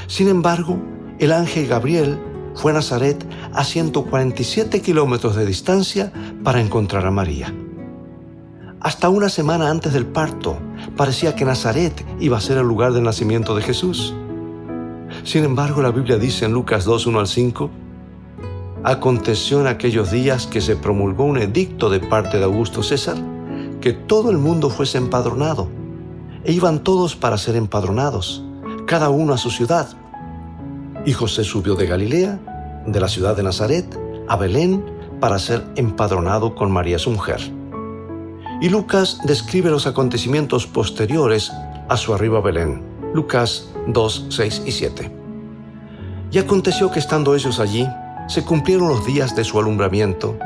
[SPEAKER 8] Sin embargo, el ángel Gabriel fue a Nazaret a 147 kilómetros de distancia para encontrar a María. Hasta una semana antes del parto, parecía que Nazaret iba a ser el lugar del nacimiento de Jesús. Sin embargo, la Biblia dice en Lucas 2, 1 al 5, aconteció en aquellos días que se promulgó un edicto de parte de Augusto César, que todo el mundo fuese empadronado. E iban todos para ser empadronados, cada uno a su ciudad. Y José subió de Galilea, de la ciudad de Nazaret, a Belén, para ser empadronado con María su mujer. Y Lucas describe los acontecimientos posteriores a su arribo a Belén. Lucas 2, 6 y 7. Y aconteció que estando ellos allí, se cumplieron los días de su alumbramiento,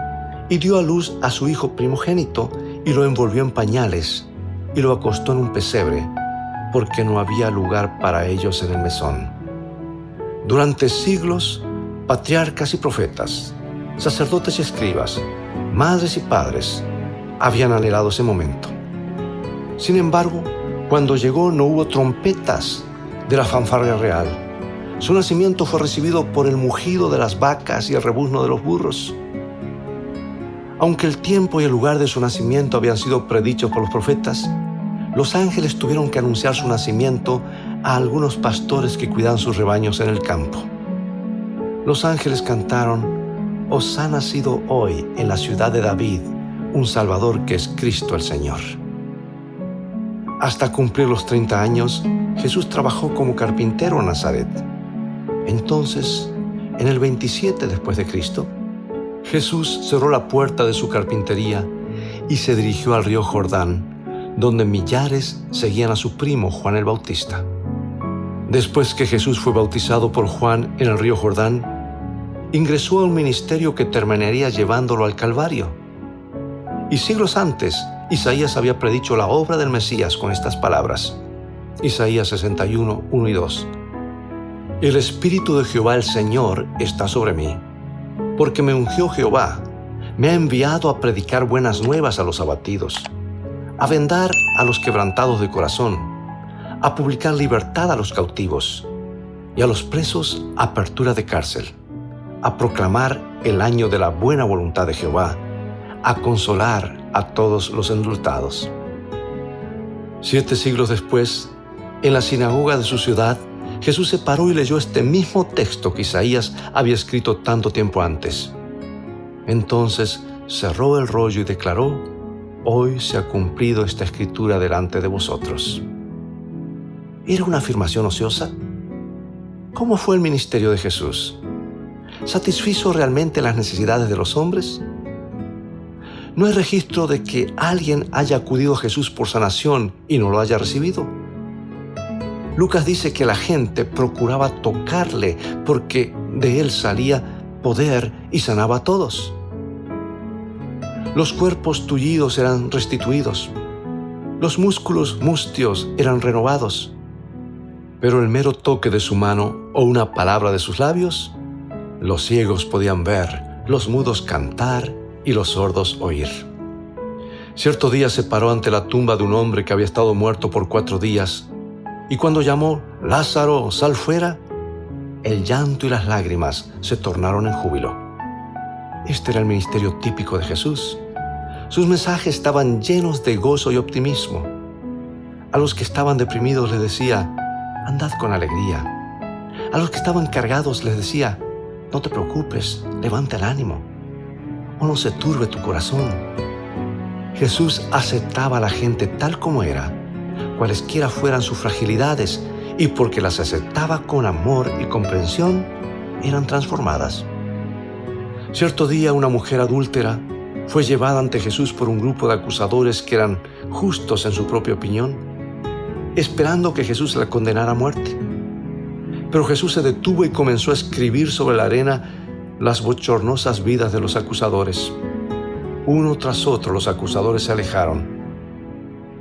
[SPEAKER 8] y dio a luz a su hijo primogénito, y lo envolvió en pañales, y lo acostó en un pesebre, porque no había lugar para ellos en el mesón. Durante siglos, patriarcas y profetas, sacerdotes y escribas, madres y padres, habían anhelado ese momento. Sin embargo, cuando llegó no hubo trompetas de la fanfarria real. Su nacimiento fue recibido por el mugido de las vacas y el rebuzno de los burros. Aunque el tiempo y el lugar de su nacimiento habían sido predichos por los profetas, los ángeles tuvieron que anunciar su nacimiento a algunos pastores que cuidaban sus rebaños en el campo. Los ángeles cantaron: «Os ha nacido hoy en la ciudad de David un Salvador que es Cristo el Señor». Hasta cumplir los 30 años, Jesús trabajó como carpintero en Nazaret. Entonces, en el 27 después de Cristo, Jesús cerró la puerta de su carpintería y se dirigió al río Jordán, donde millares seguían a su primo Juan el Bautista. Después que Jesús fue bautizado por Juan en el río Jordán, ingresó a un ministerio que terminaría llevándolo al Calvario. Y siglos antes, Isaías había predicho la obra del Mesías con estas palabras. Isaías 61, 1 y 2. El Espíritu de Jehová el Señor está sobre mí, porque me ungió Jehová, me ha enviado a predicar buenas nuevas a los abatidos, a vendar a los quebrantados de corazón, a publicar libertad a los cautivos y a los presos apertura de cárcel, a proclamar el año de la buena voluntad de Jehová, a consolar a todos los enlutados. 7 siglos después, en la sinagoga de su ciudad, Jesús se paró y leyó este mismo texto que Isaías había escrito tanto tiempo antes. Entonces cerró el rollo y declaró: «Hoy se ha cumplido esta escritura delante de vosotros». ¿Era una afirmación ociosa? ¿Cómo fue el ministerio de Jesús? ¿Satisfizo realmente las necesidades de los hombres? No hay registro de que alguien haya acudido a Jesús por sanación y no lo haya recibido. Lucas dice que la gente procuraba tocarle porque de él salía poder y sanaba a todos. Los cuerpos tullidos eran restituidos. Los músculos mustios eran renovados. Pero el mero toque de su mano o una palabra de sus labios, los ciegos podían ver, los mudos cantar y los sordos oír. Cierto día se paró ante la tumba de un hombre que había estado muerto por 4 días, y cuando llamó: «Lázaro, sal fuera», el llanto y las lágrimas se tornaron en júbilo. Este era el ministerio típico de Jesús. Sus mensajes estaban llenos de gozo y optimismo. A los que estaban deprimidos les decía: «Andad con alegría». A los que estaban cargados les decía: «No te preocupes, levanta el ánimo, o no se turbe tu corazón». Jesús aceptaba a la gente tal como era, cualesquiera fueran sus fragilidades, y porque las aceptaba con amor y comprensión, eran transformadas. Cierto día una mujer adúltera fue llevada ante Jesús por un grupo de acusadores que eran justos en su propia opinión, esperando que Jesús la condenara a muerte. Pero Jesús se detuvo y comenzó a escribir sobre la arena las bochornosas vidas de los acusadores. Uno tras otro los acusadores se alejaron.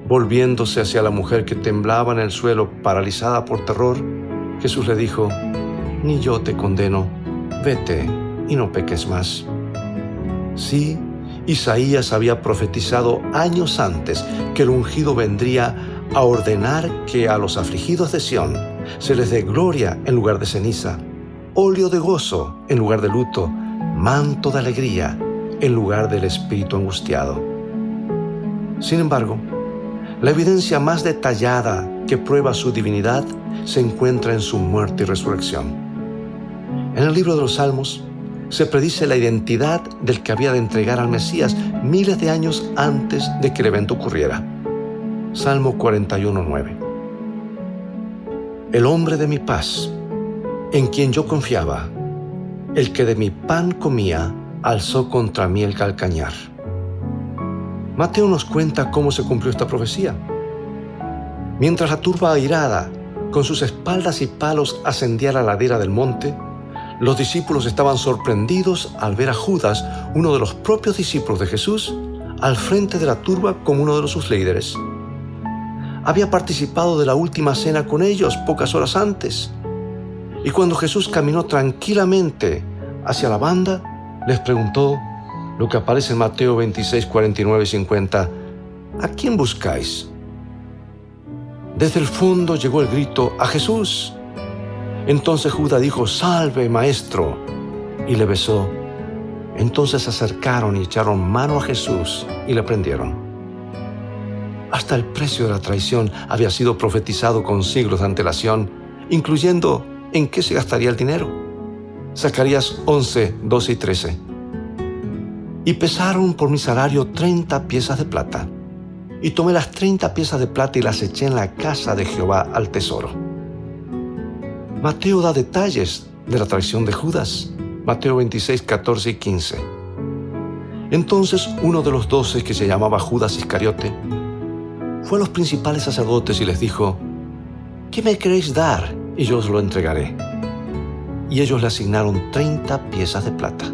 [SPEAKER 8] Volviéndose hacia la mujer que temblaba en el suelo, paralizada por terror, Jesús le dijo: «Ni yo te condeno, vete y no peques más». Sí, Isaías había profetizado años antes que el ungido vendría a ordenar que a los afligidos de Sión se les dé gloria en lugar de ceniza, óleo de gozo en lugar de luto, manto de alegría en lugar del espíritu angustiado. Sin embargo, la evidencia más detallada que prueba su divinidad se encuentra en su muerte y resurrección. En el libro de los Salmos se predice la identidad del que había de entregar al Mesías miles de años antes de que el evento ocurriera. Salmo 41:9. El hombre de mi paz, en quien yo confiaba, el que de mi pan comía, alzó contra mí el calcañar. Mateo nos cuenta cómo se cumplió esta profecía. Mientras la turba airada, con sus espaldas y palos, ascendía a la ladera del monte, los discípulos estaban sorprendidos al ver a Judas, uno de los propios discípulos de Jesús, al frente de la turba como uno de sus líderes. Había participado de la última cena con ellos pocas horas antes. Y cuando Jesús caminó tranquilamente hacia la banda, les preguntó lo que aparece en Mateo 26, 49 y 50. ¿A quién buscáis? Desde el fondo llegó el grito: ¡a Jesús! Entonces Judas dijo: ¡salve, maestro! Y le besó. Entonces se acercaron y echaron mano a Jesús y le prendieron. Hasta el precio de la traición había sido profetizado con siglos de antelación, incluyendo en qué se gastaría el dinero. Zacarías 11, 12 y 13. Y pesaron por mi salario 30 piezas de plata. Y tomé las 30 piezas de plata y las eché en la casa de Jehová al tesoro. Mateo da detalles de la traición de Judas. Mateo 26, 14 y 15. Entonces uno de los 12, que se llamaba Judas Iscariote, fue a los principales sacerdotes y les dijo: ¿qué me queréis dar? Y yo os lo entregaré. Y ellos le asignaron 30 piezas de plata.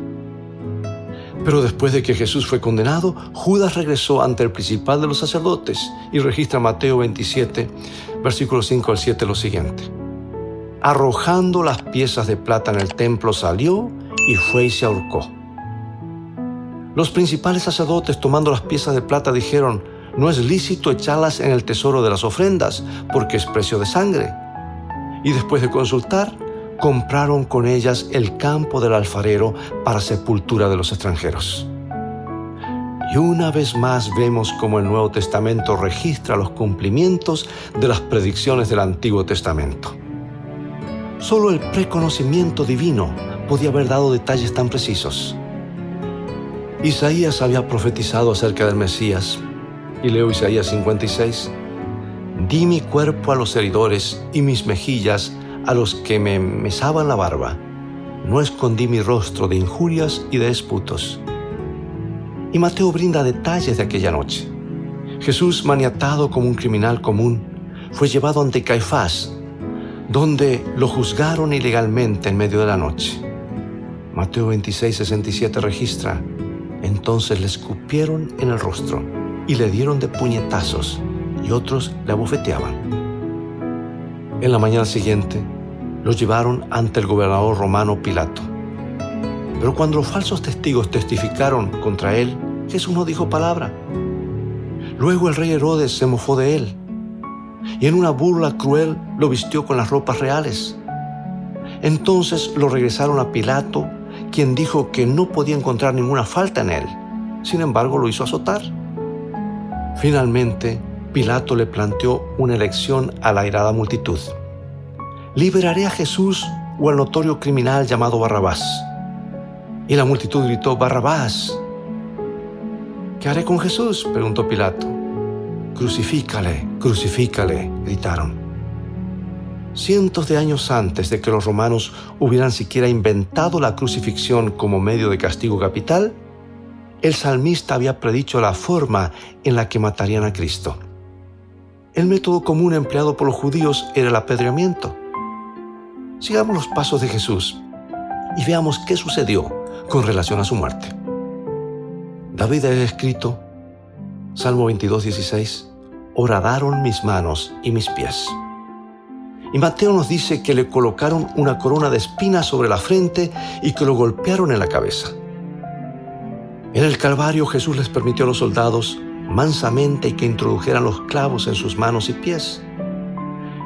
[SPEAKER 8] Pero después de que Jesús fue condenado, Judas regresó ante el principal de los sacerdotes y registra Mateo 27, versículos 5 al 7 lo siguiente. Arrojando las piezas de plata en el templo, salió y fue y se ahorcó. Los principales sacerdotes, tomando las piezas de plata, dijeron: no es lícito echarlas en el tesoro de las ofrendas, porque es precio de sangre. Y después de consultar, compraron con ellas el campo del alfarero para sepultura de los extranjeros. Y una vez más vemos cómo el Nuevo Testamento registra los cumplimientos de las predicciones del Antiguo Testamento. Solo el preconocimiento divino podía haber dado detalles tan precisos. Isaías había profetizado acerca del Mesías, y leo Isaías 56. Di mi cuerpo a los heridores y mis mejillas a los que me mesaban la barba. No escondí mi rostro de injurias y de disputos. Y Mateo brinda detalles de aquella noche. Jesús, maniatado como un criminal común, fue llevado ante Caifás, donde lo juzgaron ilegalmente en medio de la noche. Mateo 26, 67 registra: entonces le escupieron en el rostro y le dieron de puñetazos, y otros le abofeteaban. En la mañana siguiente, lo llevaron ante el gobernador romano Pilato. Pero cuando los falsos testigos testificaron contra él, Jesús no dijo palabra. Luego el rey Herodes se mofó de él, y en una burla cruel lo vistió con las ropas reales. Entonces lo regresaron a Pilato, quien dijo que no podía encontrar ninguna falta en él. Sin embargo, lo hizo azotar. Finalmente, Pilato le planteó una elección a la airada multitud. ¿Liberaré a Jesús o al notorio criminal llamado Barrabás? Y la multitud gritó: Barrabás. ¿Qué haré con Jesús?, preguntó Pilato. Crucifícale, crucifícale, gritaron. Cientos de años antes de que los romanos hubieran siquiera inventado la crucifixión como medio de castigo capital, el salmista había predicho la forma en la que matarían a Cristo. El método común empleado por los judíos era el apedreamiento. Sigamos los pasos de Jesús y veamos qué sucedió con relación a su muerte. David ha escrito, Salmo 22, 16, horadaron mis manos y mis pies. Y Mateo nos dice que le colocaron una corona de espinas sobre la frente y que lo golpearon en la cabeza. En el Calvario, Jesús les permitió a los soldados mansamente que introdujeran los clavos en sus manos y pies.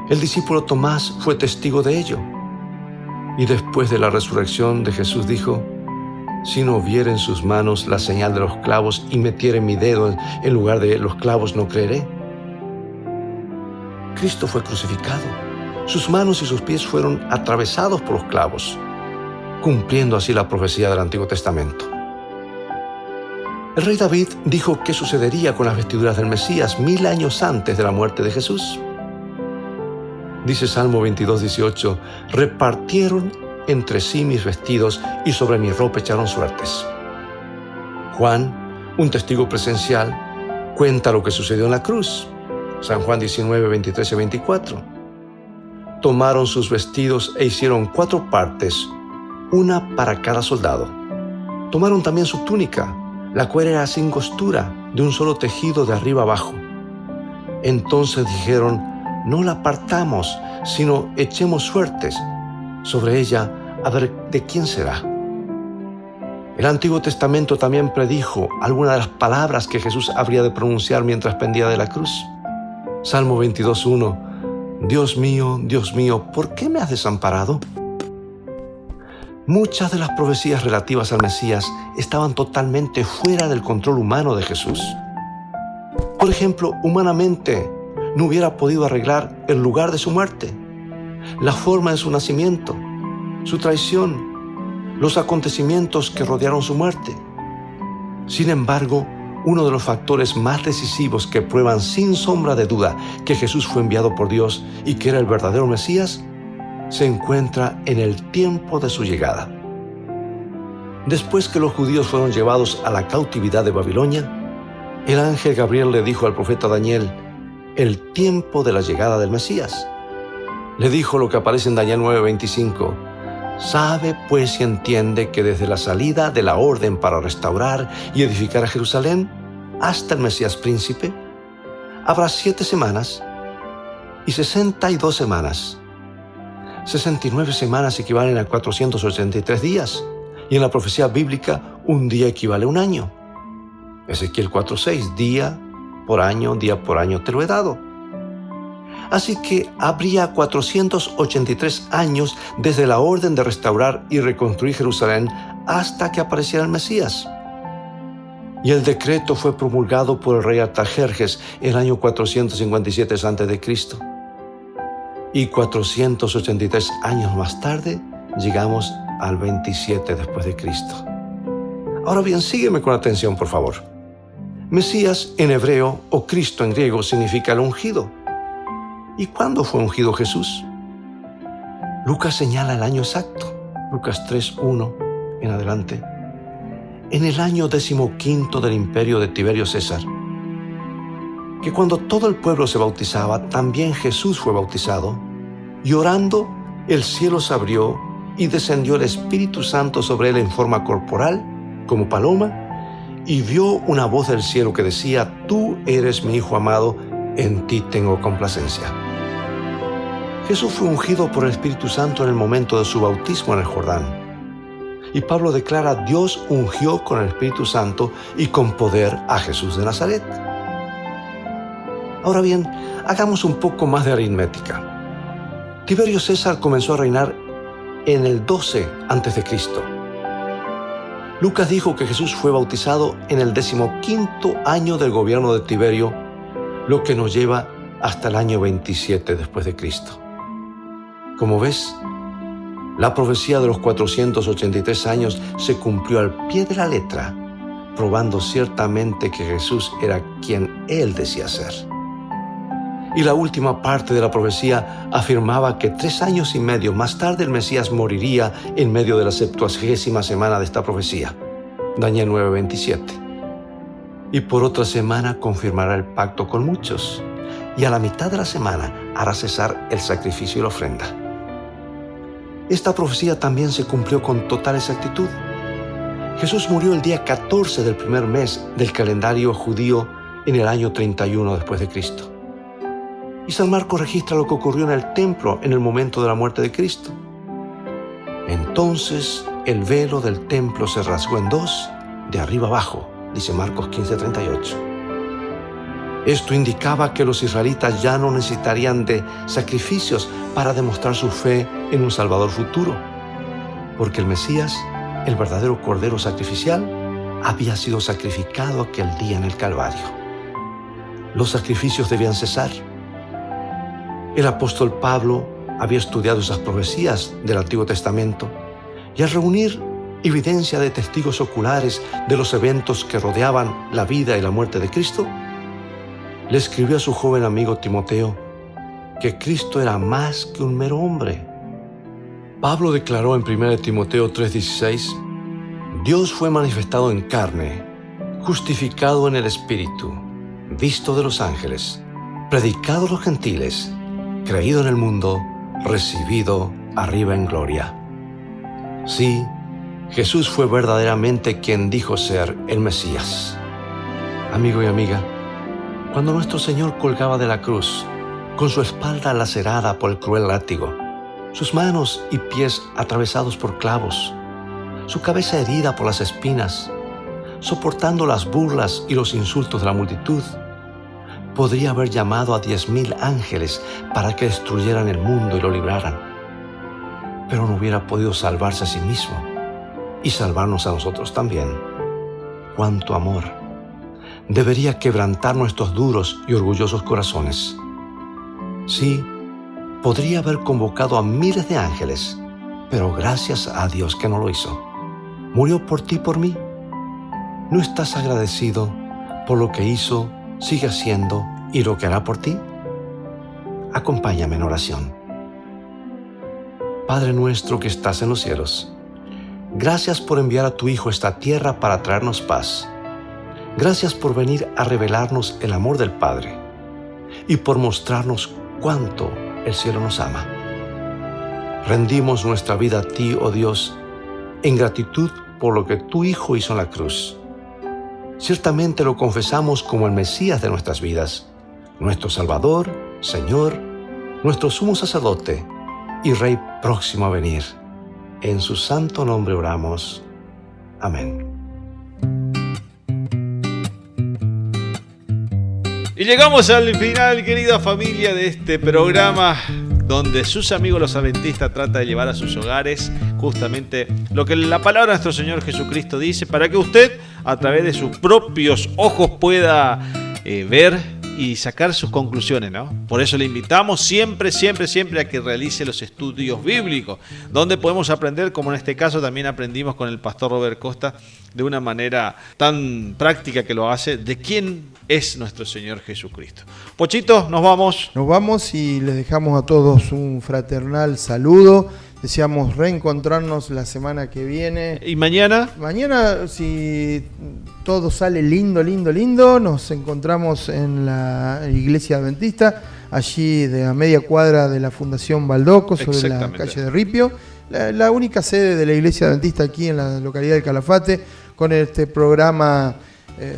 [SPEAKER 8] El discípulo Tomás fue testigo de ello. Y después de la resurrección de Jesús dijo: Si no viere en sus manos la señal de los clavos y metiere mi dedo en lugar de los clavos, no creeré. Cristo fue crucificado. Sus manos y sus pies fueron atravesados por los clavos, cumpliendo así la profecía del Antiguo Testamento. El rey David dijo qué sucedería con las vestiduras del Mesías 1000 años antes de la muerte de Jesús. Dice Salmo 22:18, repartieron entre sí mis vestidos y sobre mi ropa echaron suertes. Juan, un testigo presencial, cuenta lo que sucedió en la cruz. San Juan 19:23 y 24. Tomaron sus vestidos e hicieron 4 partes, una para cada soldado. Tomaron también su túnica, la cual era sin costura, de un solo tejido de arriba abajo. Entonces dijeron, no la partamos, sino echemos suertes sobre ella, a ver de quién será. El Antiguo Testamento también predijo algunas de las palabras que Jesús habría de pronunciar mientras pendía de la cruz. Salmo 22:1, Dios mío, ¿por qué me has desamparado? Muchas de las profecías relativas al Mesías estaban totalmente fuera del control humano de Jesús. Por ejemplo, humanamente no hubiera podido arreglar el lugar de su muerte, la forma de su nacimiento, su traición, los acontecimientos que rodearon su muerte. Sin embargo, uno de los factores más decisivos que prueban sin sombra de duda que Jesús fue enviado por Dios y que era el verdadero Mesías, se encuentra en el tiempo de su llegada. Después que los judíos fueron llevados a la cautividad de Babilonia, el ángel Gabriel le dijo al profeta Daniel el tiempo de la llegada del Mesías. Le dijo lo que aparece en Daniel 9:25. Sabe pues y entiende que desde la salida de la orden para restaurar y edificar a Jerusalén hasta el Mesías príncipe, habrá 7 semanas y 62 semanas. 69 semanas equivalen a 483 días, y en la profecía bíblica un día equivale a un año. Ezequiel 4:6, día por año te lo he dado. Así que habría 483 años desde la orden de restaurar y reconstruir Jerusalén hasta que apareciera el Mesías. Y el decreto fue promulgado por el rey Artajerjes en el año 457 a.C. Y 483 años más tarde llegamos al 27 después de Cristo. Ahora bien, sígueme con atención, por favor. Mesías en hebreo o Cristo en griego significa el ungido. ¿Y cuándo fue ungido Jesús? Lucas señala el año exacto, Lucas 3:1 en adelante. En el año 15 del imperio de Tiberio César, que cuando todo el pueblo se bautizaba, también Jesús fue bautizado, y orando, el cielo se abrió y descendió el Espíritu Santo sobre él en forma corporal, como paloma, y vio una voz del cielo que decía, tú eres mi Hijo amado, en ti tengo complacencia. Jesús fue ungido por el Espíritu Santo en el momento de su bautismo en el Jordán. Y Pablo declara, Dios ungió con el Espíritu Santo y con poder a Jesús de Nazaret. Ahora bien, hagamos un poco más de aritmética. Tiberio César comenzó a reinar en el 12 a.C. Lucas dijo que Jesús fue bautizado en el 15º año del gobierno de Tiberio, lo que nos lleva hasta el año 27 después de Cristo. Como ves, la profecía de los 483 años se cumplió al pie de la letra, probando ciertamente que Jesús era quien él decía ser. Y la última parte de la profecía afirmaba que 3 años y medio más tarde el Mesías moriría en medio de la 70ª semana de esta profecía, Daniel 9:27. Y por otra semana confirmará el pacto con muchos, y a la mitad de la semana hará cesar el sacrificio y la ofrenda. Esta profecía también se cumplió con total exactitud. Jesús murió el día 14 del primer mes del calendario judío en el año 31 después de Cristo. Y San Marcos registra lo que ocurrió en el templo en el momento de la muerte de Cristo. Entonces el velo del templo se rasgó en 2, de arriba abajo, dice Marcos 15:38. Esto indicaba que los israelitas ya no necesitarían de sacrificios para demostrar su fe en un Salvador futuro, porque el Mesías el verdadero Cordero sacrificial, había sido sacrificado aquel día en el Calvario. Los sacrificios debían cesar. El apóstol Pablo había estudiado esas profecías del Antiguo Testamento y al reunir evidencia de testigos oculares de los eventos que rodeaban la vida y la muerte de Cristo, le escribió a su joven amigo Timoteo que Cristo era más que un mero hombre. Pablo declaró en 1 Timoteo 3:16: Dios fue manifestado en carne, justificado en el Espíritu, visto de los ángeles, predicado a los gentiles, creído en el mundo, recibido arriba en gloria. Sí, Jesús fue verdaderamente quien dijo ser el Mesías. Amigo y amiga, cuando nuestro Señor colgaba de la cruz, con su espalda lacerada por el cruel látigo, sus manos y pies atravesados por clavos, su cabeza herida por las espinas, soportando las burlas y los insultos de la multitud, podría haber llamado a 10,000 ángeles para que destruyeran el mundo y lo libraran, pero no hubiera podido salvarse a sí mismo y salvarnos a nosotros también. ¡Cuánto amor! Debería quebrantar nuestros duros y orgullosos corazones. Sí, podría haber convocado a miles de ángeles, pero gracias a Dios que no lo hizo. Murió por ti y por mí. ¿No estás agradecido por lo que hizo, sigue haciendo y lo que hará por ti? Acompáñame en oración. Padre nuestro que estás en los cielos, gracias por enviar a tu Hijo a esta tierra para traernos paz. Gracias por venir a revelarnos el amor del Padre y por mostrarnos cuánto el cielo nos ama. Rendimos nuestra vida a ti, oh Dios, en gratitud por lo que tu Hijo hizo en la cruz. Ciertamente lo confesamos como el Mesías de nuestras vidas, nuestro Salvador, Señor, nuestro sumo sacerdote y Rey próximo a venir. En su santo nombre oramos. Amén.
[SPEAKER 2] Y llegamos al final, querida familia, de este programa donde sus amigos los adventistas tratan de llevar a sus hogares justamente lo que la palabra de nuestro Señor Jesucristo dice, para que usted a través de sus propios ojos pueda ver y sacar sus conclusiones, ¿no? Por eso le invitamos siempre a que realice los estudios bíblicos, donde podemos aprender, como en este caso también aprendimos con el pastor Robert Costa, de una manera tan práctica que lo hace, de quién es nuestro Señor Jesucristo. Pochito, nos vamos. Nos vamos y les dejamos a todos un fraternal saludo. Deseamos reencontrarnos la semana que viene. ¿Y mañana? Mañana, si todo sale lindo, nos encontramos en la iglesia adventista, allí de a media cuadra de la Fundación Baldoco, sobre la calle de Ripio. La única sede de la iglesia adventista aquí en la localidad de Calafate, con este programa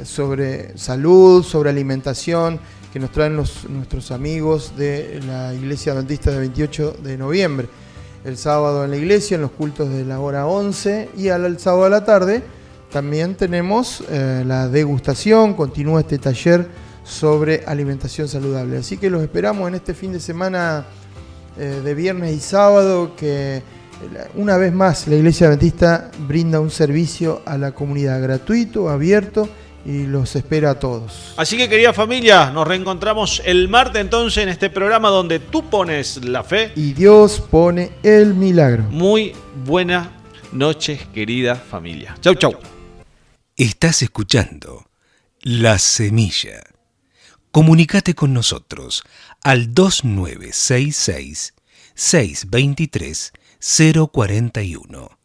[SPEAKER 2] sobre salud, sobre alimentación, que nos traen nuestros amigos de la iglesia adventista de 28 de noviembre. El sábado en la iglesia, en los cultos de la hora 11, y al sábado a la tarde también tenemos la degustación. Continúa este taller sobre alimentación saludable. Así que los esperamos en este fin de semana de viernes y sábado, que una vez más la iglesia adventista brinda un servicio a la comunidad gratuito, abierto, y los espera a todos. Así que, querida familia, nos reencontramos el martes entonces en este programa donde tú pones la fe y Dios pone el milagro. Muy buenas noches, querida familia. Chau, chau.
[SPEAKER 1] Estás escuchando La Semilla. Comunicate con nosotros al 2966 623 041.